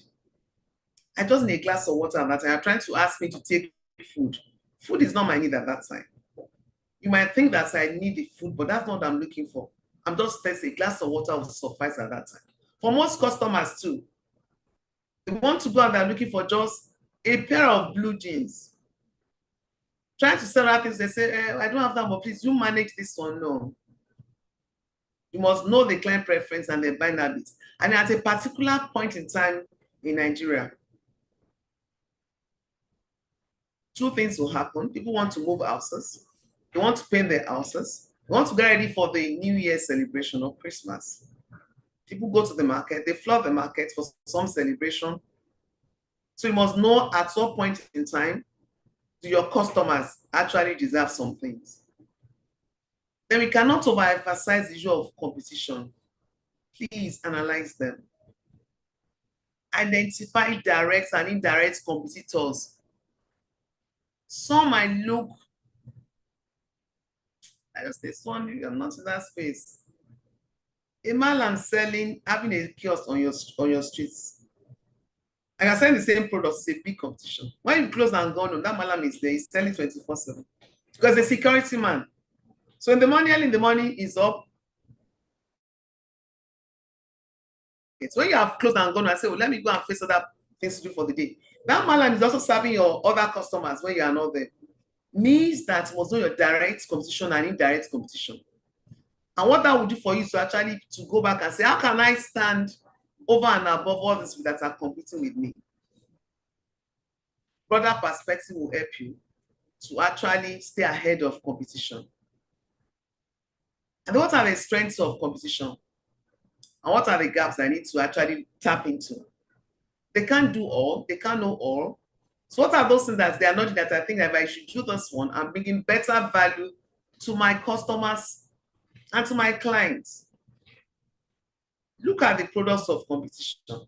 I just need a glass of water at that time. You're trying to ask me to take food. Food is not my need at that time. You might think that I need the food, but that's not what I'm looking for. I'm just thirsty. A glass of water will suffice at that time. For most customers too, they want to go and they're looking for just a pair of blue jeans. Trying to sell out things, they say, I don't have that, but please, you manage this one. No. You must know the client preference and their buying habits. And at a particular point in time in Nigeria, two things will happen. People want to move houses. They want to paint their houses. They want to get ready for the New Year celebration or Christmas. People go to the market. They flood the market for some celebration. So you must know at what point in time do your customers actually deserve some things. Then we cannot overemphasize the issue of competition. Please analyze them. Identify direct and indirect competitors. Some might look, I just say, one, I'm not in that space. A man selling, having a kiosk on your streets. I can sell the same product, it's a big competition. When you close and go on, that malam is there, he's selling 24/7. Because the security man. So in the morning, early in the morning is up. So when you have closed and gone and say, well, let me go and face other things to do for the day. That malam is also serving your other customers when you are not there. Means that must know your direct competition and indirect competition. And what that would do for you is to actually to go back and say, how can I stand over and above all these that are competing with me? Broader perspective will help you to actually stay ahead of competition. And what are the strengths of competition? And what are the gaps I need to actually tap into? They can't do all, they can't know all. So what are those things that they are not that I think that if I should do this one, I'm bringing better value to my customers and to my clients? Look at the products of competition.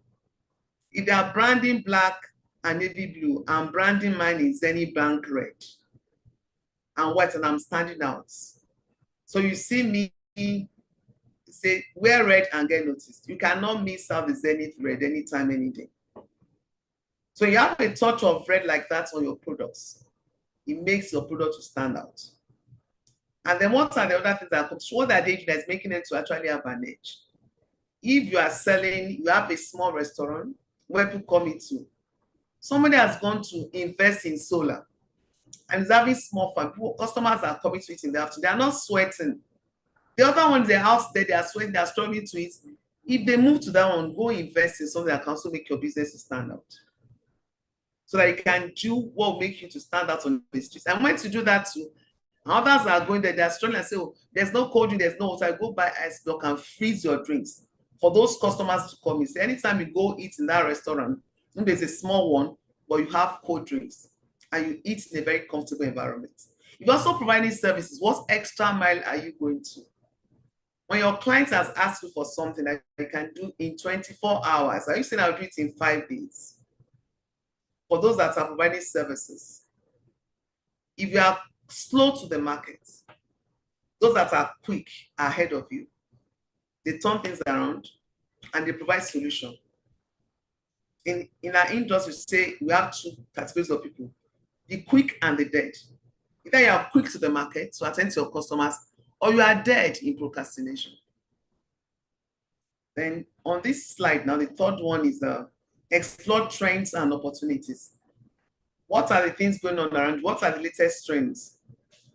If they are branding black and navy blue, I'm branding mine in Zenith Bank red and white, and I'm standing out. So you see me say, wear red and get noticed. You cannot miss out the Zenith red anytime, any day. So you have a touch of red like that on your products. It makes your product to stand out. And then what are the other things that what are they doing that's making them to actually have an edge? If you are selling, you have a small restaurant where people come into, somebody has gone to invest in solar and is having small fun. Customers are coming to it in the afternoon. They are not sweating. The other ones, they're out there, they are sweating, they are struggling to it. If they move to that one, go invest in something that can also make your business to stand out. So that you can do what will make you to stand out on the streets. And when to do that too, others are going there, they're struggling and say, oh, there's no cold drink, there's no water. Go buy ice block and freeze your drinks for those customers to come in. So anytime you go eat in that restaurant, there's a small one, but you have cold drinks and you eat in a very comfortable environment. You're also providing services. What extra mile are you going to? When your client has asked you for something that you can do in 24 hours, are you saying I'll do it in 5 days? For those that are providing services, if you are slow to the market, those that are quick are ahead of you. They turn things around and they provide solution. In our industry, say we have two categories of people, the quick and the dead. Either you are quick to the market to attend to your customers, or you are dead in procrastination. Then on this slide now, the third one is explore trends and opportunities. What are the things going on around? What are the latest trends?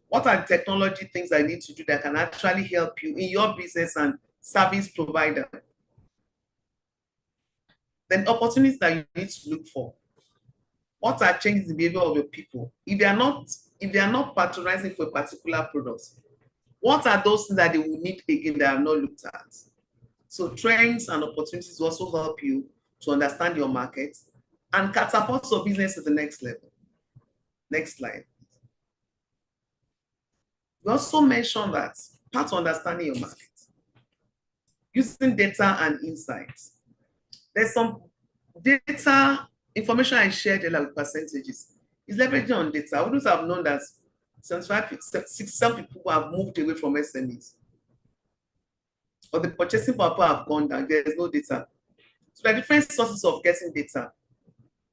What are the technology things I need to do that can actually help you in your business and service provider? Then opportunities that you need to look for. What are changing the behavior of your people? If they are not patronizing for a particular product, what are those things that they will need again that I have not looked at? So trends and opportunities will also help you to understand your market and catapult your business to the next level. Next slide. We also mentioned that part of understanding your market, using data and insights. There's some data information I shared earlier with percentages. It's leveraging on data. I wouldn't have known that some people have moved away from SMEs, or the purchasing power have gone down. There's no data. So there are different sources of getting data.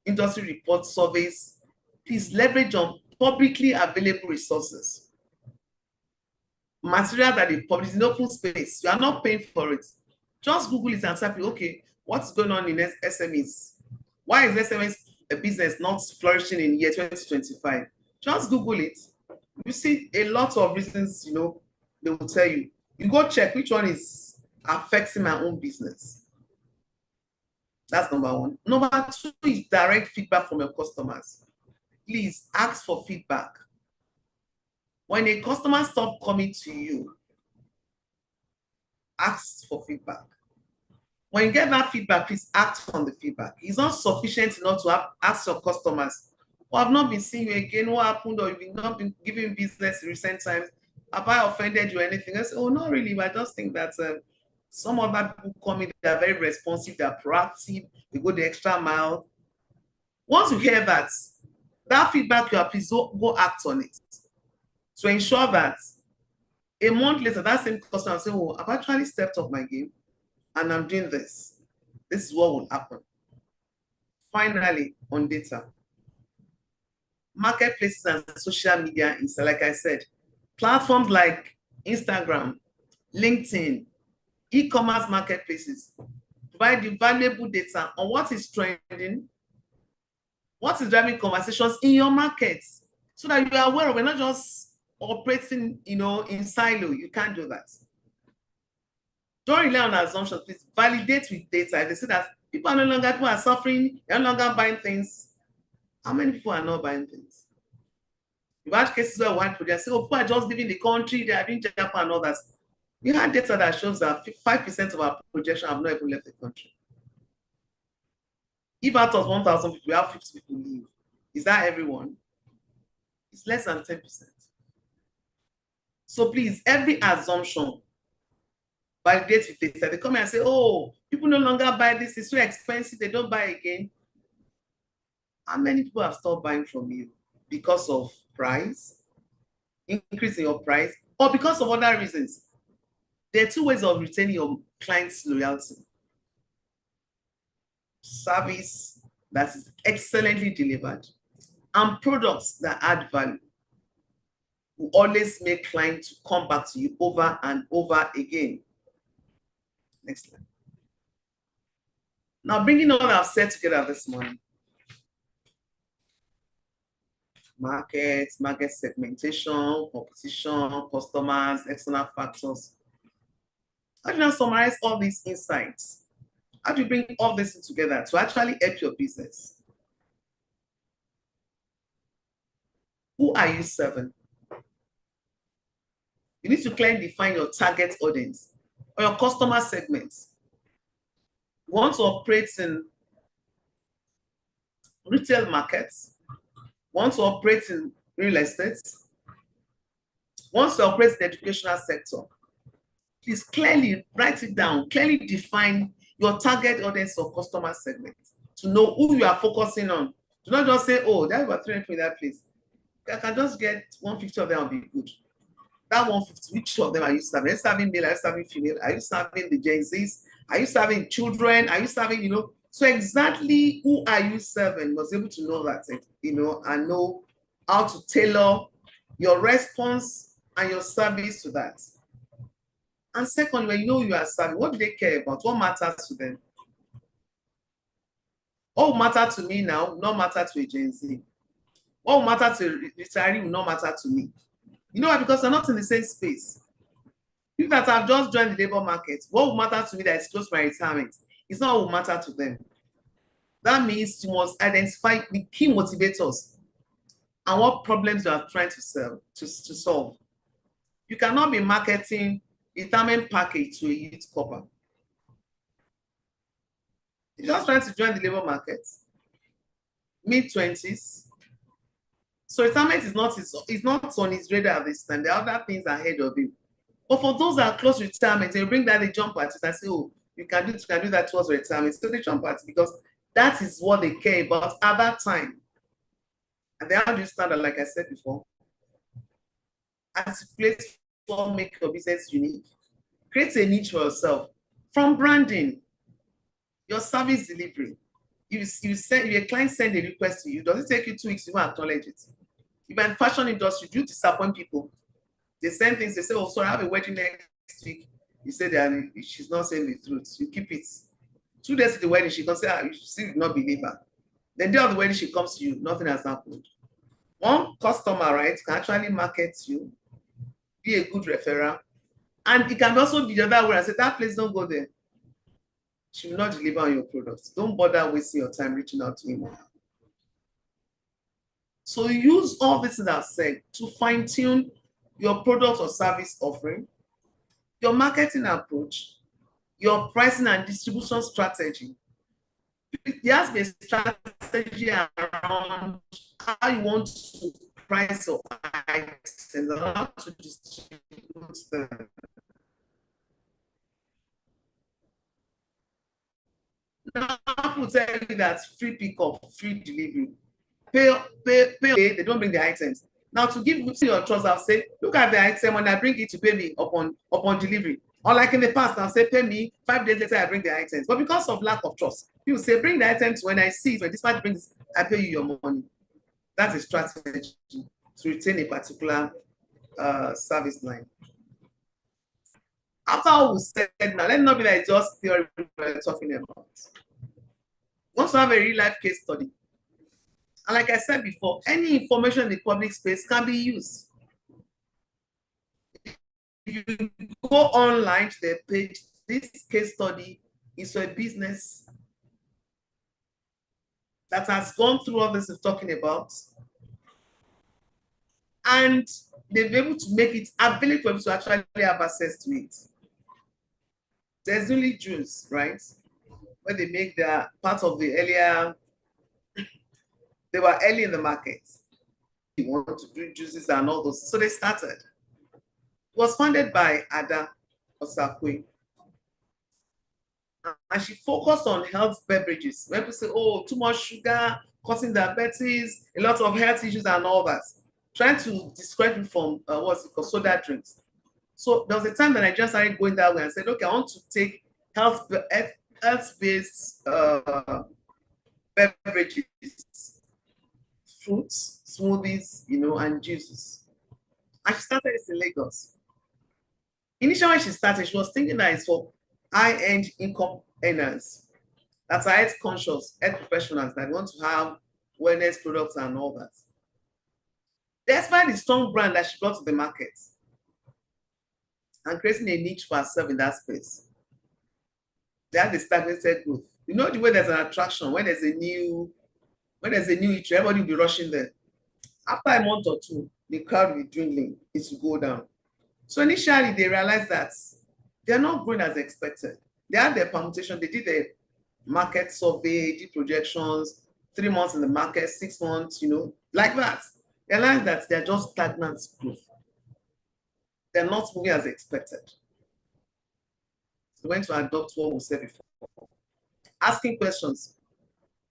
Industry reports, surveys. Please leverage on publicly available resources. Material that they publish in open space. You are not paying for it. Just Google it and type, okay, what's going on in SMEs? Why is SMEs a business not flourishing in year 2025? Just Google it. You see a lot of reasons, they will tell you. You go check which one is affecting my own business. That's number one. Number two is direct feedback from your customers. Please ask for feedback. When a customer stops coming to you, ask for feedback. When you get that feedback, please act on the feedback. It's not sufficient enough to ask your customers, I've not been seeing you again, what happened, or you've not been giving business in recent times. Have I offended you or anything? I say, oh, not really, but I just think that some other people come in, they're very responsive, they're proactive, they go the extra mile. Once you hear that feedback, you are, please go act on it. To ensure that a month later, that same customer will say, oh, I've actually stepped up my game and I'm doing this. This is what will happen. Finally, on data. Marketplaces and social media is, like I said, platforms like Instagram, LinkedIn, e-commerce marketplaces provide you valuable data on what is trending, what is driving conversations in your markets, so that you are aware of it, not just operating, in silo. You can't do that. Don't rely on assumptions. Please validate with data. If they say that people are suffering, they're no longer buying things. How many people are not buying things? You've had cases where one project say, oh, people are just leaving the country, they are doing Japan and all that. You had data that shows that 5% of our projection have not even left the country. If out of 1,000 people, we have 50 people leave. Is that everyone? It's less than 10%. So please, every assumption, validate with data. They come and say, oh, people no longer buy this, it's so expensive, they don't buy again. How many people have stopped buying from you because of price, increase in your price, or because of other reasons? There are two ways of retaining your client's loyalty. Service that is excellently delivered and products that add value will always make clients come back to you over and over again. Next slide. Now, bringing all I've said together this morning. Market segmentation, competition, customers, external factors. How do you now summarize all these insights? How do you bring all this together to actually help your business? Who are you serving? You need to clearly define your target audience or your customer segments. You want to operate in retail markets, want to operate in real estate, want to operate in the educational sector. Please clearly write it down, clearly define your target audience or customer segment to know who you are focusing on. Do not just say, oh, there were 300 in that place. I can just get 150 of them will be good. That 150, which of them are you serving? Are you serving male? Are you serving female? Are you serving the Gen Zs? Are you serving children? Are you serving, So exactly who are you serving? You must be able to know that, and know how to tailor your response and your service to that. And second, when you know you are serving, what do they care about? What matters to them? What will matter to me now will not matter to a Gen Z. What will matter to a retiree will not matter to me. You know why? Because they're not in the same space. People that have just joined the labor market, what will matter to me that is close to my retirement? It's not what will matter to them. That means you must identify the key motivators and what problems you are trying to solve. You cannot be marketing retirement package to a youth corper. You're just trying to join the labor market, mid-20s. So retirement is not on his radar this time. There are other things ahead of him. But for those that are close to retirement, they bring that, they jump at it and say, oh, you can do that towards retirement. So they jump at it because that is what they care about at that time. And they understand that, like I said before, as a place to make your business unique, create a niche for yourself. From branding, your service delivery. If your client send a request to you, does it take you 2 weeks to acknowledge it? If you're in fashion industry, do you disappoint people? They send things, they say, oh, sorry, I have a wedding next week. You say that she's not saying the truth. You keep it. 2 days to the wedding, she can say, you still not believe her. The day of the wedding, she comes to you, nothing has happened. One customer, right, can actually market you, be a good referral, and it can also be the other way and say, that place, don't go there. She will not deliver on your products. Don't bother wasting your time reaching out to him. So use all this that I've said to fine-tune your product or service offering, your marketing approach, your pricing and distribution strategy. There has to be a strategy around how you want to price your items and how to distribute them. Now, people tell you that free pickup, free delivery. Pay, they don't bring the items. Now, to give your trust, I'll say, look at the item when I bring it to pay me upon delivery. Or like in the past, I'll say, pay me 5 days later, I bring the items. But because of lack of trust, you say, bring the items when I see it, when dispatch brings, I pay you your money. That's a strategy to retain a particular service line. After all we said now, let's not be like just theory we're talking about. Once we have a real life case study, and like I said before, any information in the public space can be used. If you go online to the page, this case study is for a business that has gone through all this we're talking about, and they've been able to make it available for people to actually have access to it. There's only juice, right? Where they make their part of the earlier, they were early in the market. They wanted to do juices and all those. So they started. It was funded by Ada Osakwe. And she focused on health beverages. When people say, oh, too much sugar, causing diabetes, a lot of health issues and all that. Trying to discourage me from what's it called, soda drinks. So there was a time that I just started going that way and said, okay, I want to take health-based beverages, fruits, smoothies, and juices. And she started this in Lagos. Initially, when she started, she was thinking that it's for high-end income earners, that's health conscious, health professionals that want to have wellness products and all that. Despite the strong brand that she brought to the market and creating a niche for herself in that space, they had the stagnated growth. You know the way there's an attraction, when there's a new eatery, everybody will be rushing there. After a month or two, the crowd will be dwindling, it will go down. So initially, they realized that they're not growing as expected. They had their permutation, they did a market survey, did projections, 3 months in the market, 6 months, like that. They realized that they're just stagnant growth. They're not moving as expected. So we went to adopt what we said before. Asking questions,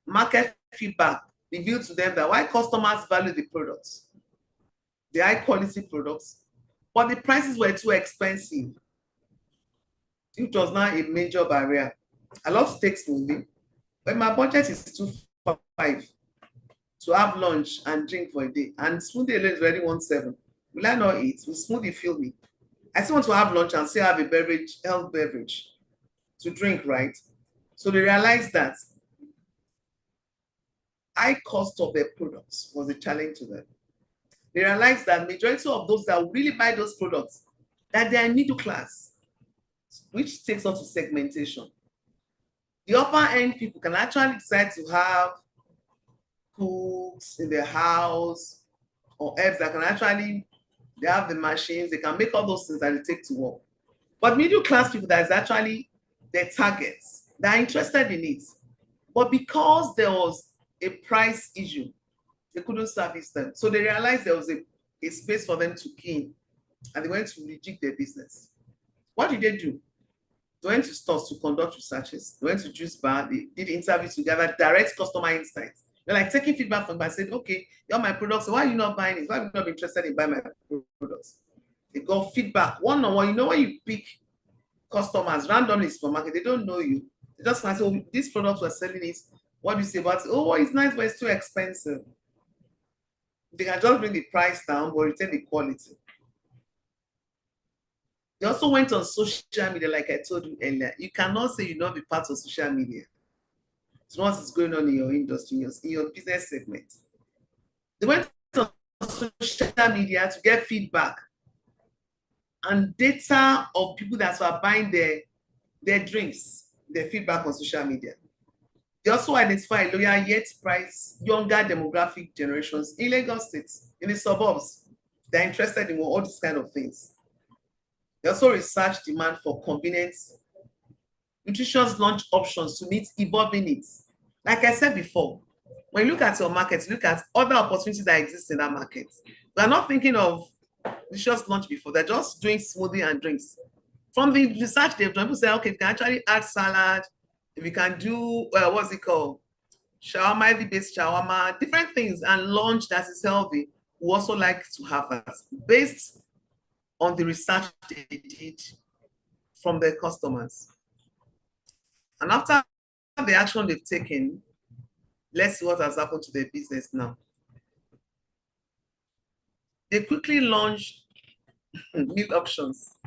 market feedback, revealed to them that why customers value the products, the high quality products, but the prices were too expensive. It was now a major barrier. I love to take smoothie, but my budget is 2.5 to have lunch and drink for a day. And smoothie alone is already 1.7. Will I not eat? Will smoothie fill me? I still want to have lunch and still have a beverage, health beverage to drink, right? So they realized that high cost of their products was a challenge to them. They realized that majority of those that really buy those products, that they are middle class, which takes us to segmentation. The upper end people can actually decide to have cooks in their house or helps that can actually, they have the machines, they can make all those things that they take to work. But middle class people, that is actually their targets, they are interested in it. But because there was a price issue, they couldn't service them. So they realized there was a space for them to gain, and they went to rejig their business. What did they do? They went to stores to conduct researches. They went to juice bar. They did interviews to gather direct customer insights. They're like taking feedback from them. I said, okay, you're my products. So why are you not buying it? Why are you not interested in buying my products? They got feedback one-on-one. You know, when you pick customers randomly from market, they don't know you. They just want to say, oh, these products we're selling it. What do you say about it? Oh, it's nice, but it's too expensive. They can just bring the price down, but retain the quality. They also went on social media, like I told you earlier. You cannot say you not be part of social media. It's what is going on in your industry, in your business segment. They went on social media to get feedback and data of people that were buying their drinks, their feedback on social media. They also identify lower yet price younger demographic generations in Lagos State, in the suburbs. They're interested in all these kind of things. They also research demand for convenient, nutritious lunch options to meet evolving needs. Like I said before, when you look at your market, look at other opportunities that exist in that market. They're not thinking of nutritious lunch before, they're just doing smoothie and drinks. From the research they've done, people say, okay, if you can actually add salad, if you can do, what's it called? Shawarma, heavy-based shawarma, different things, and lunch that is healthy, we also like to have that based on the research they did from their customers. And after the action they've taken, let's see what has happened to their business now. They quickly launched meal options.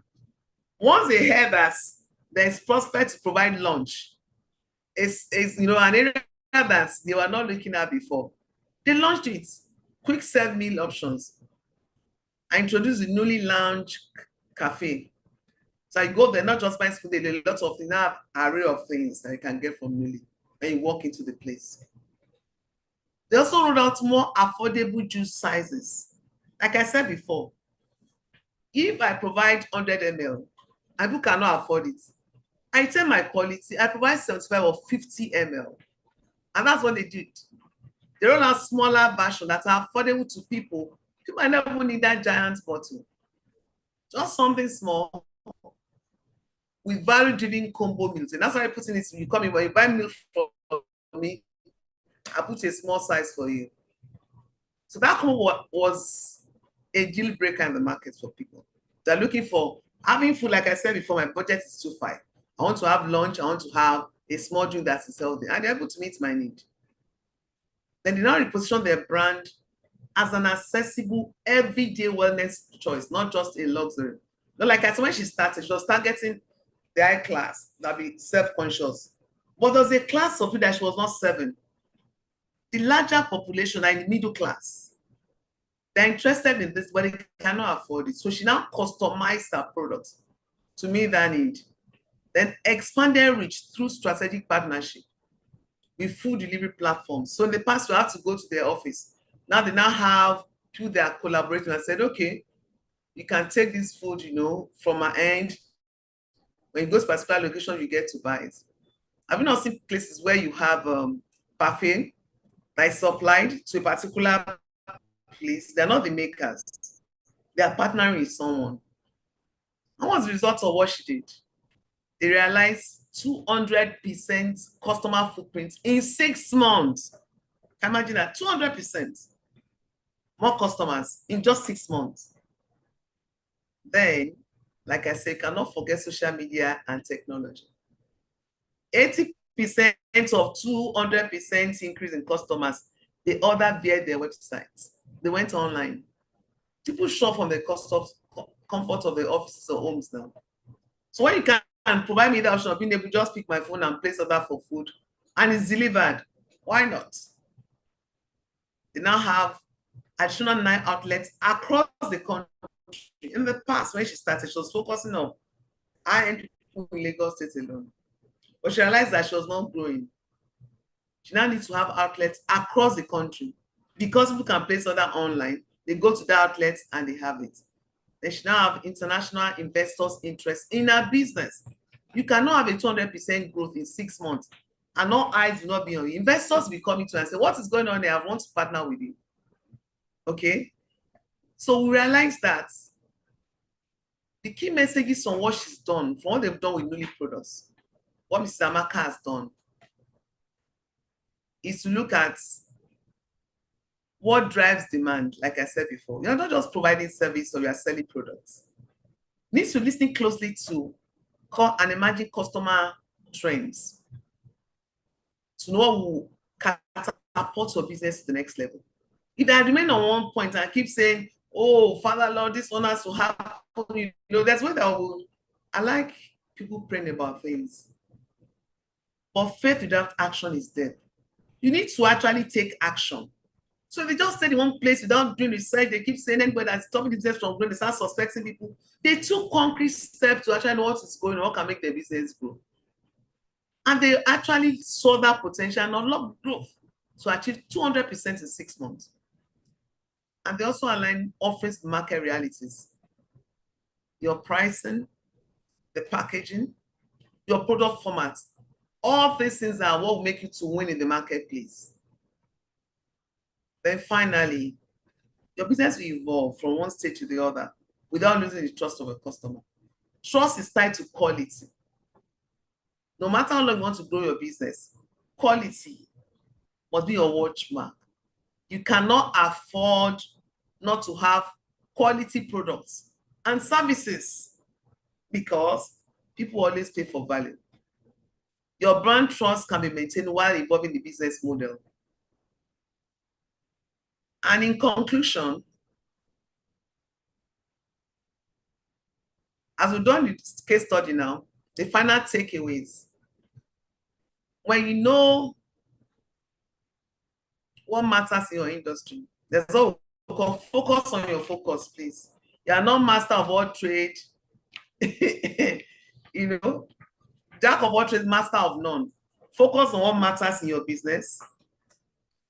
Once they heard that there's prospect to provide lunch, it's you know, an area that they were not looking at before. They launched it, quick serve meal options. I introduced the newly launched cafe. So I go there, not just buying food, there are a lot of things, have an array of things that you can get from newly when you walk into the place. They also rolled out more affordable juice sizes. Like I said before, if I provide 100 ml, and people cannot afford it, I tell my quality, I provide 75 or 50 ml. And that's what they did. They roll out smaller versions that are affordable to people. People might never need that giant bottle. Just something small with value-driven combo meals. And that's why I put in it. You come in, when you buy milk from me, I put a small size for you. So that combo was a deal breaker in the market for people. They're looking for having food, like I said before, my budget is too high. I want to have lunch, I want to have a small drink that is healthy, and they're able to meet my need. Then they now reposition their brand as an accessible, everyday wellness choice, not just a luxury. Not like I said, when she started, she was targeting the high class, that be self-conscious. But there's a class of people that she was not serving. The larger population are in the middle class. They're interested in this, but they cannot afford it. So she now customized her products to meet that need. Then expanded reach through strategic partnership with food delivery platforms. So in the past, you have to go to their office. Now they now have people that are collaborating and said, okay, you can take this food, you know, from our end. When you go to a particular location, you get to buy it. Have you not seen places where you have parfait that is supplied to a particular place? They're not the makers. They are partnering with someone. And what's the result of what she did? They realized 200% customer footprint in 6 months. Can you imagine that? 200% more customers in just 6 months. Then, like I said, cannot forget social media and technology. 80% of 200% increase in customers, they order via their websites. They went online. People shop from their comfort of the offices or homes now. So when you can provide me the option of being able to just pick my phone and place order for food and it's delivered, why not? They now have additional 9 outlets across the country. In the past, when she started, she was focusing on high-end people in Lagos State alone. But she realized that she was not growing. She now needs to have outlets across the country because people can place order online. They go to the outlets and they have it. They should now have international investors' interest in our business. You cannot have a 200% growth in 6 months and all eyes will not be on you. Investors will come to and say, what is going on there? I want to partner with you. Okay? So we realize that the key messages from what she's done, from what they've done with newly products, what Mrs. Amaka has done, is to look at what drives demand, like I said before. You're not just providing service or you're selling products. You need to listen closely to and emerging customer trends to know what will catapult your business to the next level. If I remain on one point and keep saying, oh, Father Lord, this one has to happen, you know, that's what I like people praying about things. But faith without action is dead. You need to actually take action. So if they just stay in one place without doing research, they keep saying anybody that's stopping the business from growing, they start suspecting people. They took concrete steps to actually know what is going on, what can make their business grow. And they actually saw that potential and unlocked growth to achieve 200% in 6 months. And they also align offerings to market realities. Your pricing, the packaging, your product format. All these things are what will make you to win in the marketplace. Then finally, your business will evolve from one stage to the other without losing the trust of a customer. Trust is tied to quality. No matter how long you want to grow your business, quality must be your watchmark. You cannot afford not to have quality products and services because people always pay for value. Your brand trust can be maintained while evolving the business model. And in conclusion, as we've done the case study now, the final takeaways. When you know what matters in your industry, there's what we call focus on your focus, please. You are not master of all trade, you know, jack of all trades, master of none. Focus on what matters in your business.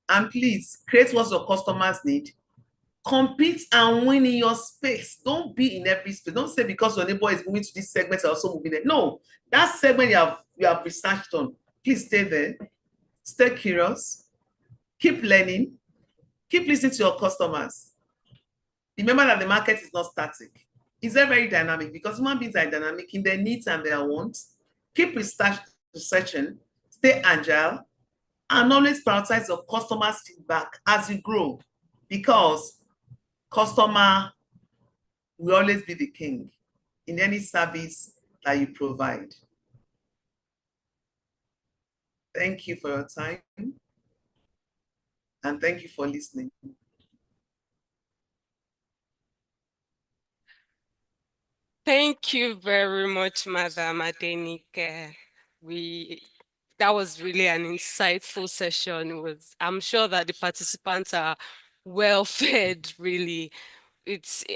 And please create what your customers need. Compete and win in your space. Don't be in every space. Don't say because your neighbor is moving to this segment, you're also moving there. No, that segment you have researched on. Please stay there. Stay curious. Keep learning. Keep listening to your customers. Remember that the market is not static. It's very dynamic because human beings are dynamic in their needs and their wants. Keep researching. Stay agile. And always prioritize your customers' feedback as you grow because customer will always be the king in any service that you provide. Thank you for your time and thank you for listening. Thank you very much, Madam Adenike. That was really an insightful session. I'm sure that the participants are well fed, really.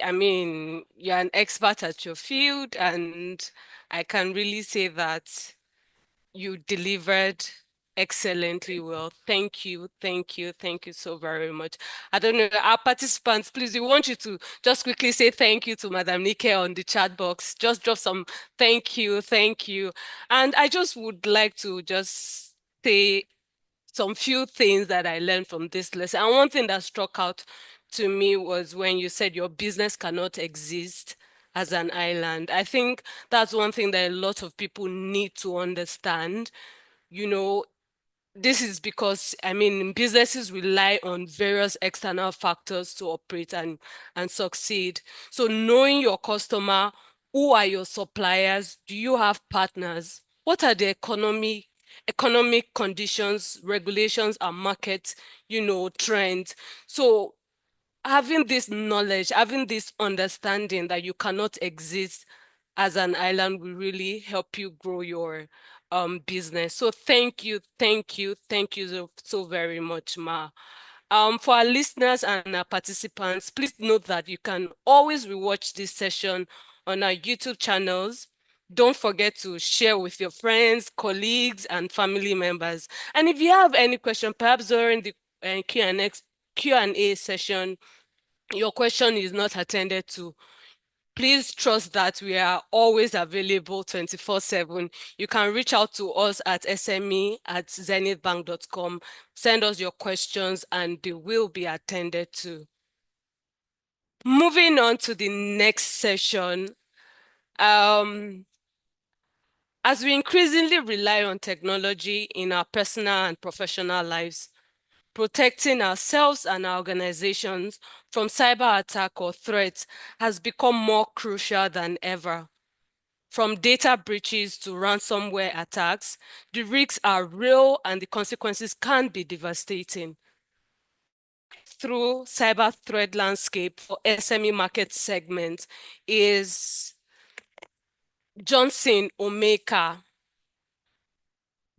I mean, you're an expert at your field, and I can really say that you delivered excellently well. Thank you, thank you, thank you so very much. I don't know, our participants, please, we want you to just quickly say thank you to Madam Nike on the chat box. Just drop some thank you, thank you. And I just would like to just say some few things that I learned from this lesson. And one thing that struck out to me was when you said your business cannot exist as an island. I think that's one thing that a lot of people need to understand. You know, this is because, I mean, businesses rely on various external factors to operate and succeed. So knowing your customer, who are your suppliers? Do you have partners? What are the economic conditions, regulations, and market, trends? So having this knowledge, having this understanding that you cannot exist as an island will really help you grow your business. So thank you so very much, Ma. For our listeners and our participants, please note that you can always rewatch this session on our YouTube channels. Don't forget to share with your friends, colleagues, and family members. And if you have any question, perhaps during the Q&A session, your question is not attended to, please trust that we are always available 24/7. You can reach out to us at sme@zenithbank.com. Send us your questions and they will be attended to. Moving on to the next session. As we increasingly rely on technology in our personal and professional lives, protecting ourselves and our organizations from cyber attack or threats has become more crucial than ever. From data breaches to ransomware attacks, the risks are real and the consequences can be devastating. Through cyber threat landscape for SME market segment is Johnson Omeka.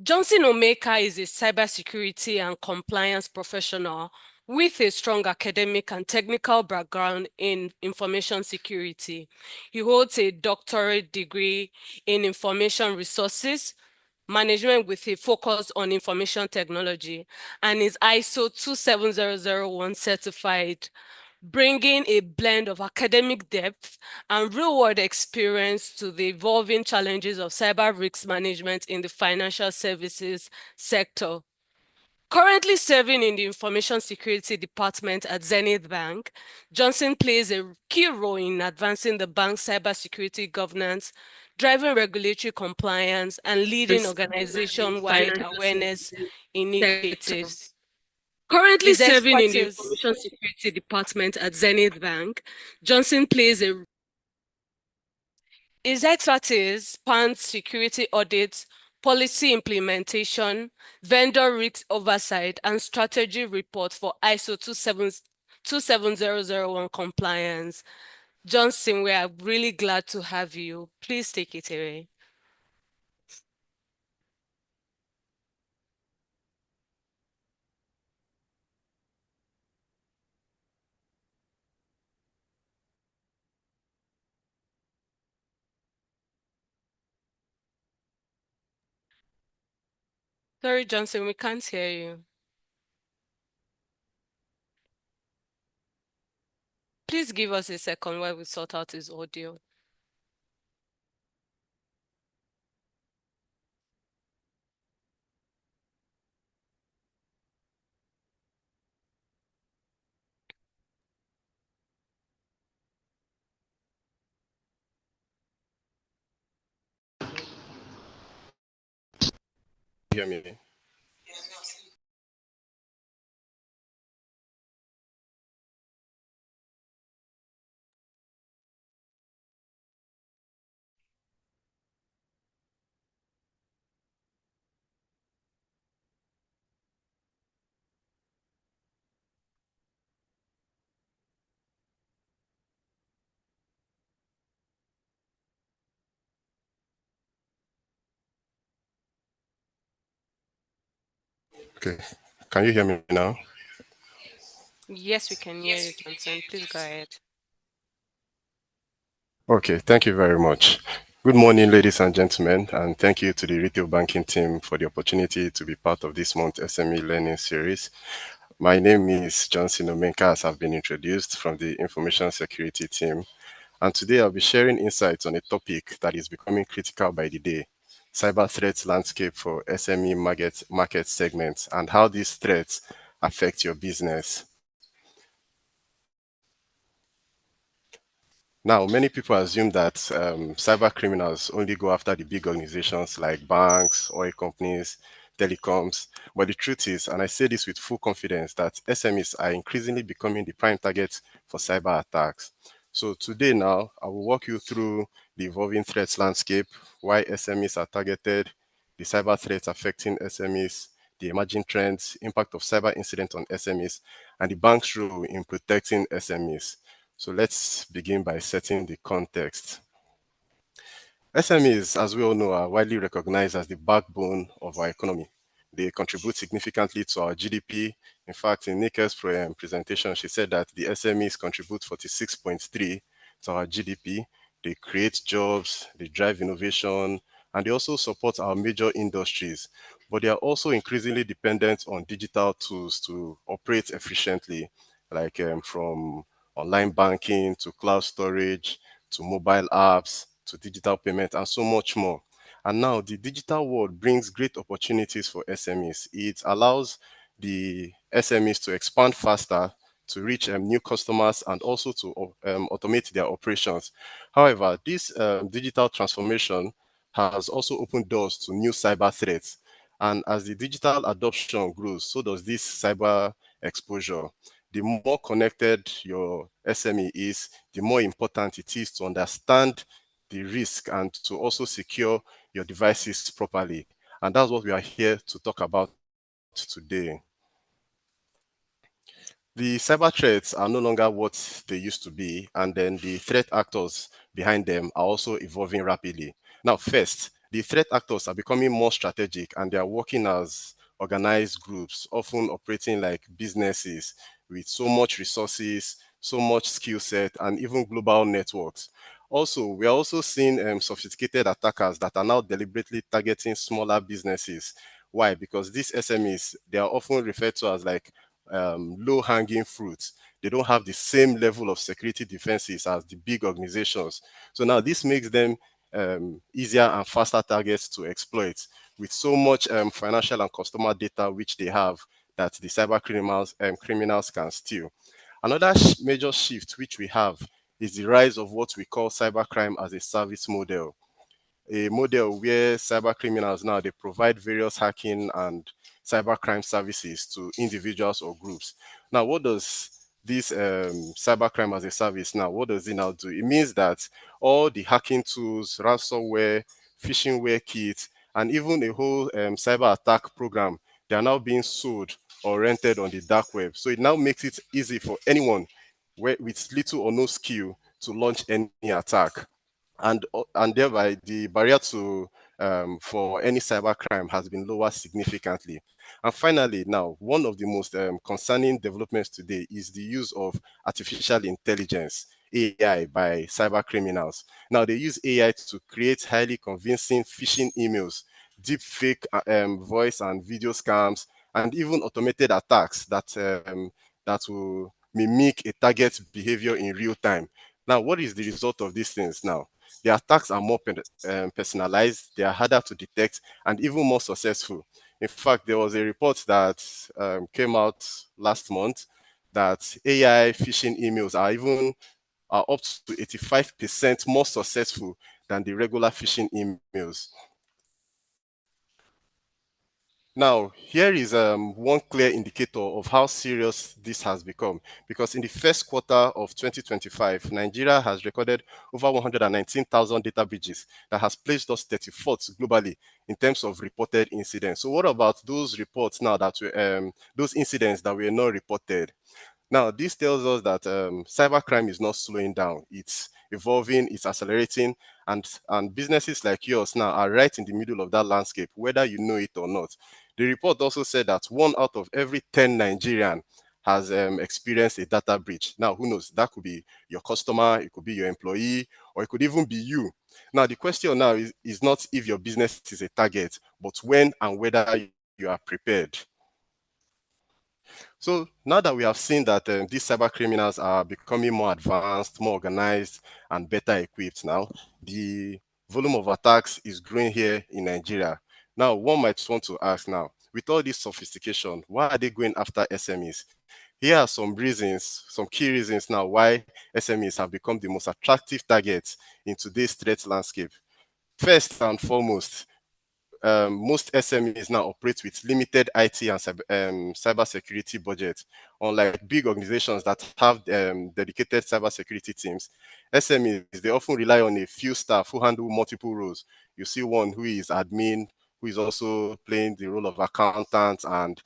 Johnson Omeka is a cybersecurity and compliance professional with a strong academic and technical background in information security. He holds a doctorate degree in information resources management with a focus on information technology and is ISO 27001 certified, bringing a blend of academic depth and real-world experience to the evolving challenges of cyber risk management in the financial services sector. Currently serving in the Information Security Department at Zenith Bank, Johnson plays a key role in advancing the bank's cybersecurity governance, driving regulatory compliance, and leading organization-wide awareness initiatives. Currently serving in the Information Security Department at Zenith Bank, Johnson plays a His expertise spans security audits, policy implementation, vendor risk oversight, and strategy report for ISO 27001 compliance. Johnson, we are really glad to have you. Please take it away. Sorry, Johnson, we can't hear you. Please give us a second while we sort out his audio. Hear me? Okay. Can you hear me now? Yes, we can hear you, Johnson. Please go ahead. Okay, thank you very much. Good morning, ladies and gentlemen, and thank you to the retail banking team for the opportunity to be part of this month's SME learning series. My name is Johnson Omenka, as I've been introduced from the information security team. And today I'll be sharing insights on a topic that is becoming critical by the day: cyber threats landscape for SME market segments and how these threats affect your business. Now, many people assume that cyber criminals only go after the big organizations like banks, oil companies, telecoms. But the truth is, and I say this with full confidence, that SMEs are increasingly becoming the prime target for cyber attacks. So today now, I will walk you through the evolving threats landscape, why SMEs are targeted, the cyber threats affecting SMEs, the emerging trends, impact of cyber incident on SMEs, and the bank's role in protecting SMEs. So let's begin by setting the context. SMEs, as we all know, are widely recognized as the backbone of our economy. They contribute significantly to our GDP. In fact, in Nika's presentation, she said that the SMEs contribute 46.3 to our GDP. They create jobs, they drive innovation, and they also support our major industries. But they are also increasingly dependent on digital tools to operate efficiently, like from online banking to cloud storage to mobile apps to digital payment and so much more. And now the digital world brings great opportunities for SMEs. It allows the SMEs to expand faster, to reach new customers, and also to automate their operations. However, this digital transformation has also opened doors to new cyber threats. And as the digital adoption grows, so does this cyber exposure. The more connected your SME is, the more important it is to understand the risk and to also secure your devices properly. And that's what we are here to talk about today. The cyber threats are no longer what they used to be, and then the threat actors behind them are also evolving rapidly. Now, first, the threat actors are becoming more strategic and they are working as organized groups, often operating like businesses with so much resources, so much skill set, and even global networks. Also, we are also seeing sophisticated attackers that are now deliberately targeting smaller businesses. Why? Because these SMEs, they are often referred to as like low-hanging fruits. They don't have the same level of security defenses as the big organizations. So now this makes them easier and faster targets to exploit with so much financial and customer data which they have that the cyber criminals can steal. Another major shift which we have is the rise of what we call cybercrime as a service model, a model where cyber criminals now they provide various hacking and cybercrime services to individuals or groups. Now, what does this cybercrime as a service now? What does it now do? It means that all the hacking tools, ransomware, phishingware kits, and even a whole cyber attack program, they are now being sold or rented on the dark web. So it now makes it easy for anyone with little or no skill to launch any attack, and thereby the barrier to for any cybercrime has been lowered significantly. And finally, now one of the most concerning developments today is the use of artificial intelligence, AI, by cyber criminals. Now they use AI to create highly convincing phishing emails, deep fake voice and video scams, and even automated attacks that will mimic a target behavior in real time. Now, what is the result of these things now? The attacks are more personalized, they are harder to detect, and even more successful. In fact, there was a report that came out last month that AI phishing emails are up to 85% more successful than the regular phishing emails. Now, here is one clear indicator of how serious this has become, because in the first quarter of 2025, Nigeria has recorded over 119,000 data breaches that has placed us 34th globally in terms of reported incidents. So what about those reports now that were, those incidents that were not reported? Now, this tells us that cybercrime is not slowing down. It's evolving, it's accelerating, and businesses like yours now are right in the middle of that landscape, whether you know it or not. The report also said that 1 out of every 10 Nigerian has experienced a data breach. Now, who knows? That could be your customer, it could be your employee, or it could even be you. Now, the question now is not if your business is a target, but when and whether you are prepared. So now that we have seen that these cyber criminals are becoming more advanced, more organized, and better equipped now, the volume of attacks is growing here in Nigeria. Now, one might want to ask now, with all this sophistication, why are they going after SMEs? Here are some reasons, some key reasons now why SMEs have become the most attractive targets in today's threat landscape. First and foremost, most SMEs now operate with limited IT and cybersecurity budget. Unlike big organizations that have dedicated cybersecurity teams, SMEs, they often rely on a few staff who handle multiple roles. You see one who is admin, who is also playing the role of accountant and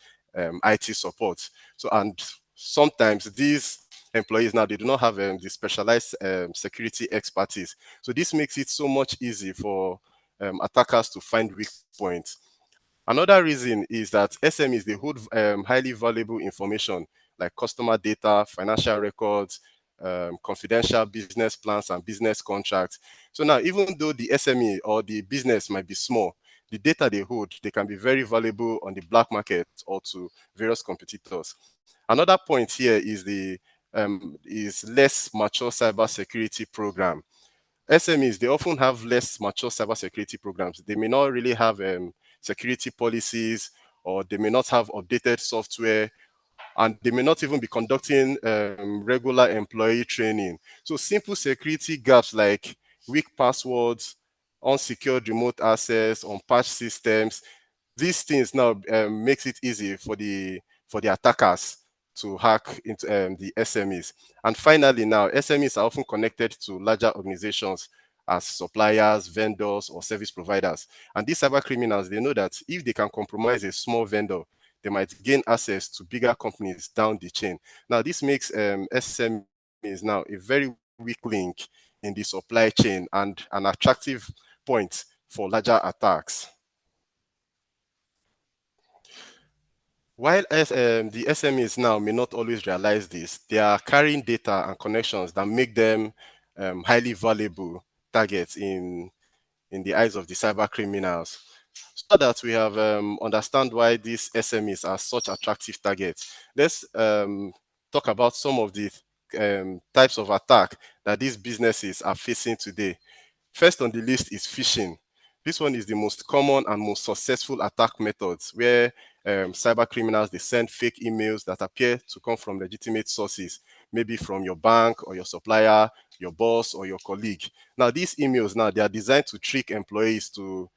IT support. So, and sometimes these employees now, they do not have the specialized security expertise. So this makes it so much easy for attackers to find weak points. Another reason is that SMEs, they hold highly valuable information like customer data, financial records, confidential business plans and business contracts. So now, even though the SME or the business might be small, the data they hold, they can be very valuable on the black market or to various competitors. Another point here is the less mature cybersecurity program. SMEs, they often have less mature cybersecurity programs. They may not really have security policies, or they may not have updated software, and they may not even be conducting regular employee training. So simple security gaps like weak passwords, unsecured remote access, unpatched systems, these things now makes it easy for the attackers to hack into the SMEs. And finally, now SMEs are often connected to larger organizations as suppliers, vendors, or service providers. And these cyber criminals, they know that if they can compromise a small vendor, they might gain access to bigger companies down the chain. Now, this makes SMEs now a very weak link in the supply chain and an attractive point for larger attacks. While the SMEs now may not always realize this, they are carrying data and connections that make them highly valuable targets in the eyes of the cyber criminals. So that we have understand why these SMEs are such attractive targets, let's talk about some of the types of attack that these businesses are facing today. First on the list is phishing. This one is the most common and most successful attack methods where cyber criminals, they send fake emails that appear to come from legitimate sources, maybe from your bank or your supplier, your boss or your colleague. Now, these emails now, they are designed to trick employees to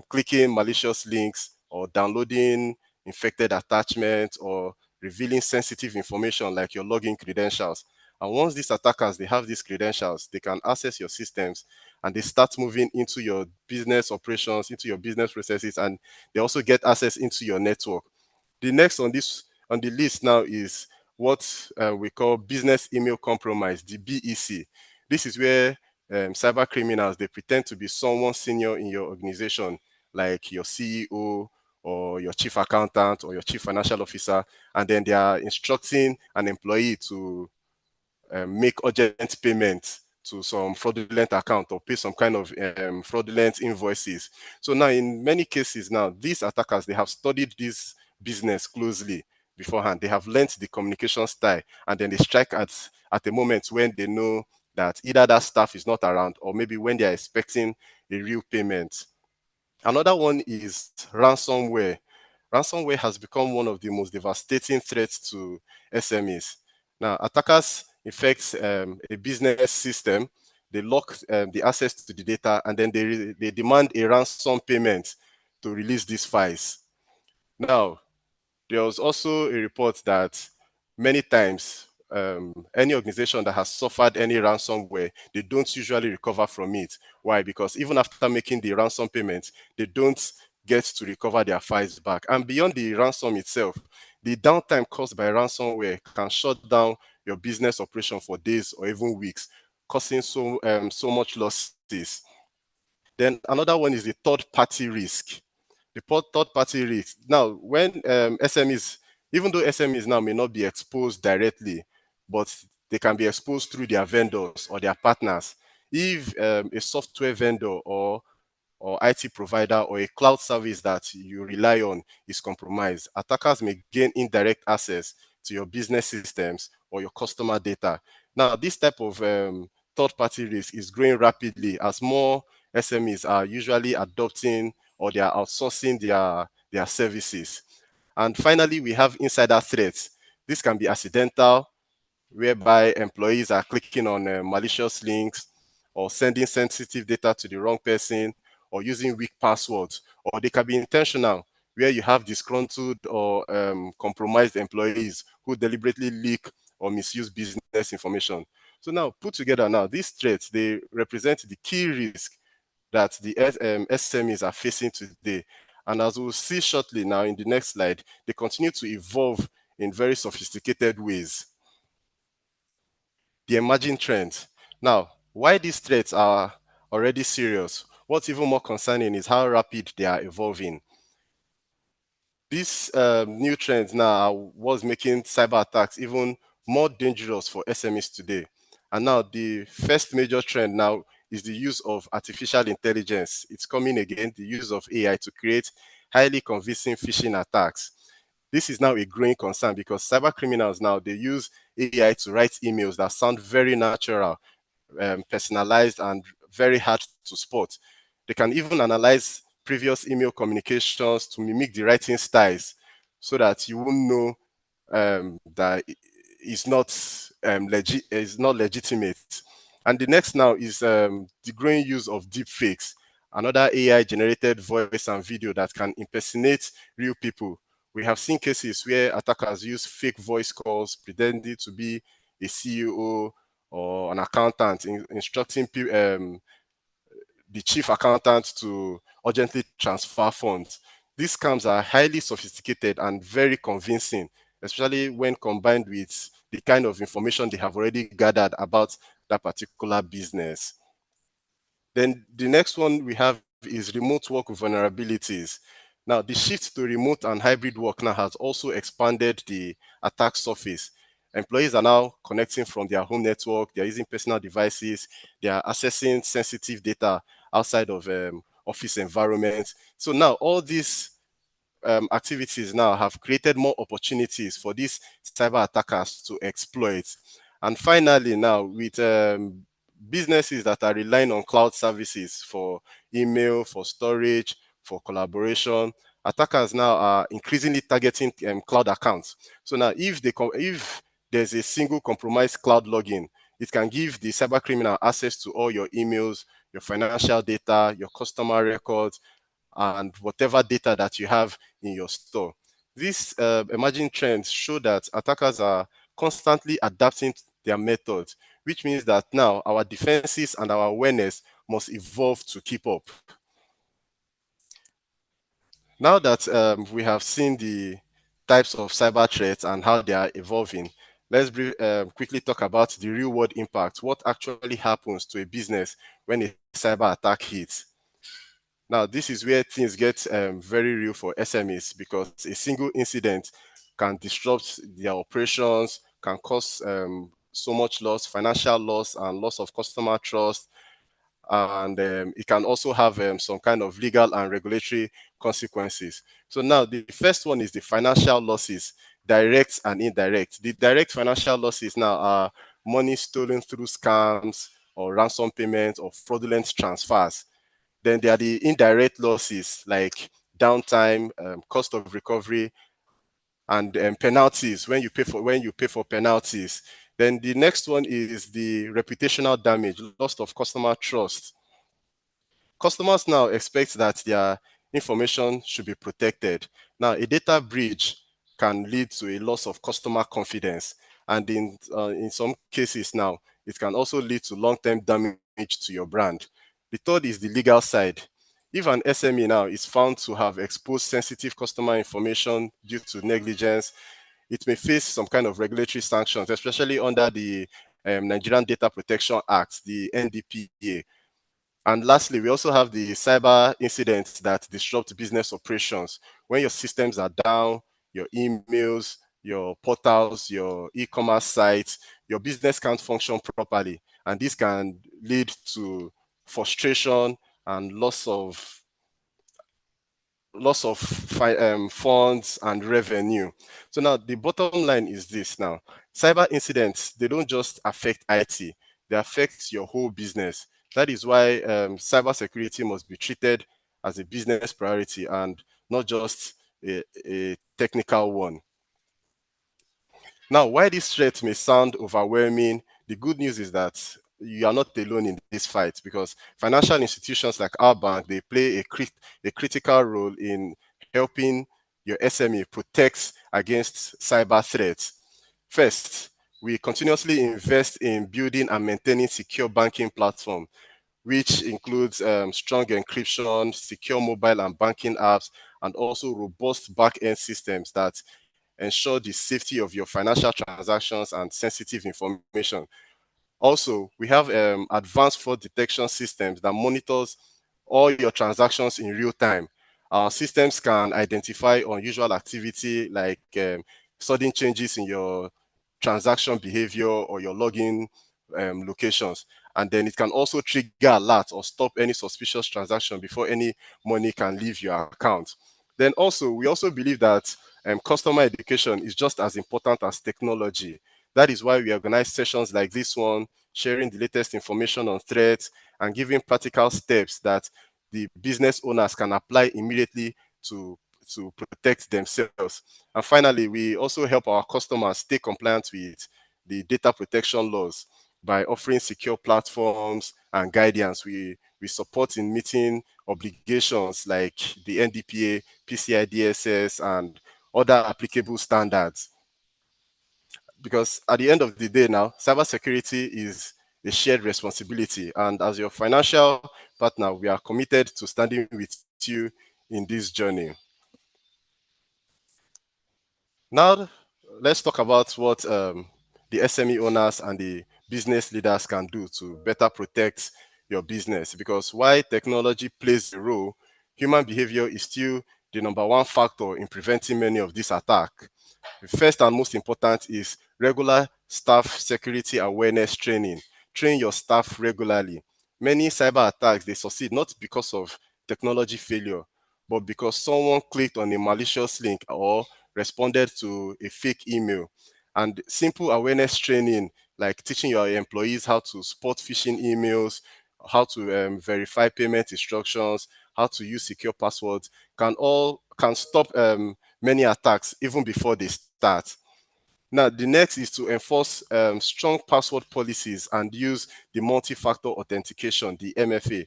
clicking malicious links or downloading infected attachments or revealing sensitive information like your login credentials. And once these attackers, they have these credentials, they can access your systems and they start moving into your business operations, into your business processes, and they also get access into your network. The next on the list now is what we call business email compromise, the BEC. This is where cyber criminals, they pretend to be someone senior in your organization, like your CEO or your chief accountant or your chief financial officer, and then they are instructing an employee to make urgent payments to some fraudulent account or pay some kind of fraudulent invoices. So now in many cases now, these attackers, they have studied this business closely beforehand. They have learned the communication style, and then they strike at a moment when they know that either that staff is not around or maybe when they are expecting a real payment. Another one is ransomware. Ransomware has become one of the most devastating threats to SMEs. Now, attackers infect a business system, they lock the access to the data, and then they demand a ransom payment to release these files. Now, there was also a report that many times any organization that has suffered any ransomware, they don't usually recover from it. Why? Because even after making the ransom payment, they don't get to recover their files back. And beyond the ransom itself, the downtime caused by ransomware can shut down your business operation for days or even weeks, causing so much losses. Then another one is the third party risk. The third party risk. Now, when SMEs, even though SMEs now may not be exposed directly, but they can be exposed through their vendors or their partners. If a software vendor or IT provider or a cloud service that you rely on is compromised, attackers may gain indirect access to your business systems or your customer data. Now, this type of third-party risk is growing rapidly as more SMEs are usually adopting or they are outsourcing their services. And finally, we have insider threats. This can be accidental, whereby employees are clicking on malicious links or sending sensitive data to the wrong person or using weak passwords, or they can be intentional, where you have disgruntled or compromised employees who deliberately leak or misuse business information. So now, put together now, these threats, they represent the key risk that the SMEs are facing today. And as we'll see shortly now in the next slide, they continue to evolve in very sophisticated ways. The emerging trends. Now, why these threats are already serious, what's even more concerning is how rapid they are evolving. These new trends now are what's making cyber attacks even more dangerous for SMEs today. And now the first major trend now is the use of artificial intelligence. It's coming again, the use of AI to create highly convincing phishing attacks. This is now a growing concern because cyber criminals now, they use AI to write emails that sound very natural, personalized, and very hard to spot. They can even analyze previous email communications to mimic the writing styles so that you won't know that it's not it's not legitimate. And the next now is the growing use of deep fakes, another AI generated voice and video that can impersonate real people. We have seen cases where attackers use fake voice calls pretending to be a CEO or an accountant, instructing the chief accountant to urgently transfer funds. These scams are highly sophisticated and very convincing, especially when combined with the kind of information they have already gathered about that particular business. Then the next one we have is remote work vulnerabilities. Now, the shift to remote and hybrid work now has also expanded the attack surface. Employees are now connecting from their home network, they're using personal devices, they are accessing sensitive data outside of office environments. So now all these activities now have created more opportunities for these cyber attackers to exploit. And finally, now with businesses that are relying on cloud services for email, for storage, for collaboration, attackers now are increasingly targeting cloud accounts. So now, if there's a single compromised cloud login, it can give the cyber criminal access to all your emails, your financial data, your customer records, and whatever data that you have in your store. These emerging trends show that attackers are constantly adapting their methods, which means that now our defenses and our awareness must evolve to keep up. Now that we have seen the types of cyber threats and how they are evolving, let's quickly talk about the real world impact. What actually happens to a business when a cyber attack hits? Now, this is where things get very real for SMEs because a single incident can disrupt their operations, can cause so much loss, financial loss, and loss of customer trust. And it can also have some kind of legal and regulatory consequences. So now the first one is the financial losses, direct and indirect. The direct financial losses now are money stolen through scams or ransom payments or fraudulent transfers. Then there are the indirect losses like downtime, cost of recovery, and penalties when you pay for penalties. Then the next one is the reputational damage, loss of customer trust. Customers now expect that their information should be protected. Now, a data breach can lead to a loss of customer confidence, and in some cases now, it can also lead to long-term damage to your brand. The third is the legal side. If an SME now is found to have exposed sensitive customer information due to negligence, it may face some kind of regulatory sanctions, especially under the Nigerian Data Protection Act, the NDPA. And lastly, we also have the cyber incidents that disrupt business operations. When your systems are down, your emails, your portals, your e-commerce sites, your business can't function properly. And this can lead to frustration and loss of funds and revenue. So now the bottom line is this now. Cyber incidents, they don't just affect IT, they affect your whole business. That is why cybersecurity must be treated as a business priority and not just a technical one. Now, while this threat may sound overwhelming, the good news is that you are not alone in this fight because financial institutions like our bank, they play a critical role in helping your SME protect against cyber threats. First, we continuously invest in building and maintaining secure banking platform, which includes strong encryption, secure mobile and banking apps, and also robust back-end systems that ensure the safety of your financial transactions and sensitive information. Also, we have advanced fraud detection systems that monitors all your transactions in real time. Our systems can identify unusual activity like sudden changes in your transaction behavior or your login locations. And then it can also trigger alerts or stop any suspicious transaction before any money can leave your account. Then also, we also believe that customer education is just as important as technology. That is why we organize sessions like this one, sharing the latest information on threats and giving practical steps that the business owners can apply immediately to protect themselves. And finally, we also help our customers stay compliant with the data protection laws by offering secure platforms and guidance. We support in meeting obligations like the NDPA, PCI DSS, and other applicable standards. Because at the end of the day now, cybersecurity is a shared responsibility. And as your financial partner, we are committed to standing with you in this journey. Now, let's talk about what the SME owners and the business leaders can do to better protect your business. Because while technology plays a role, human behavior is still the number one factor in preventing many of these attacks. The first and most important is regular staff security awareness training. Train your staff regularly. Many cyber attacks, they succeed not because of technology failure, but because someone clicked on a malicious link or responded to a fake email. And simple awareness training, like teaching your employees how to spot phishing emails, how to verify payment instructions, how to use secure passwords, can stop many attacks even before they start. Now, the next is to enforce strong password policies and use the multi-factor authentication, the MFA.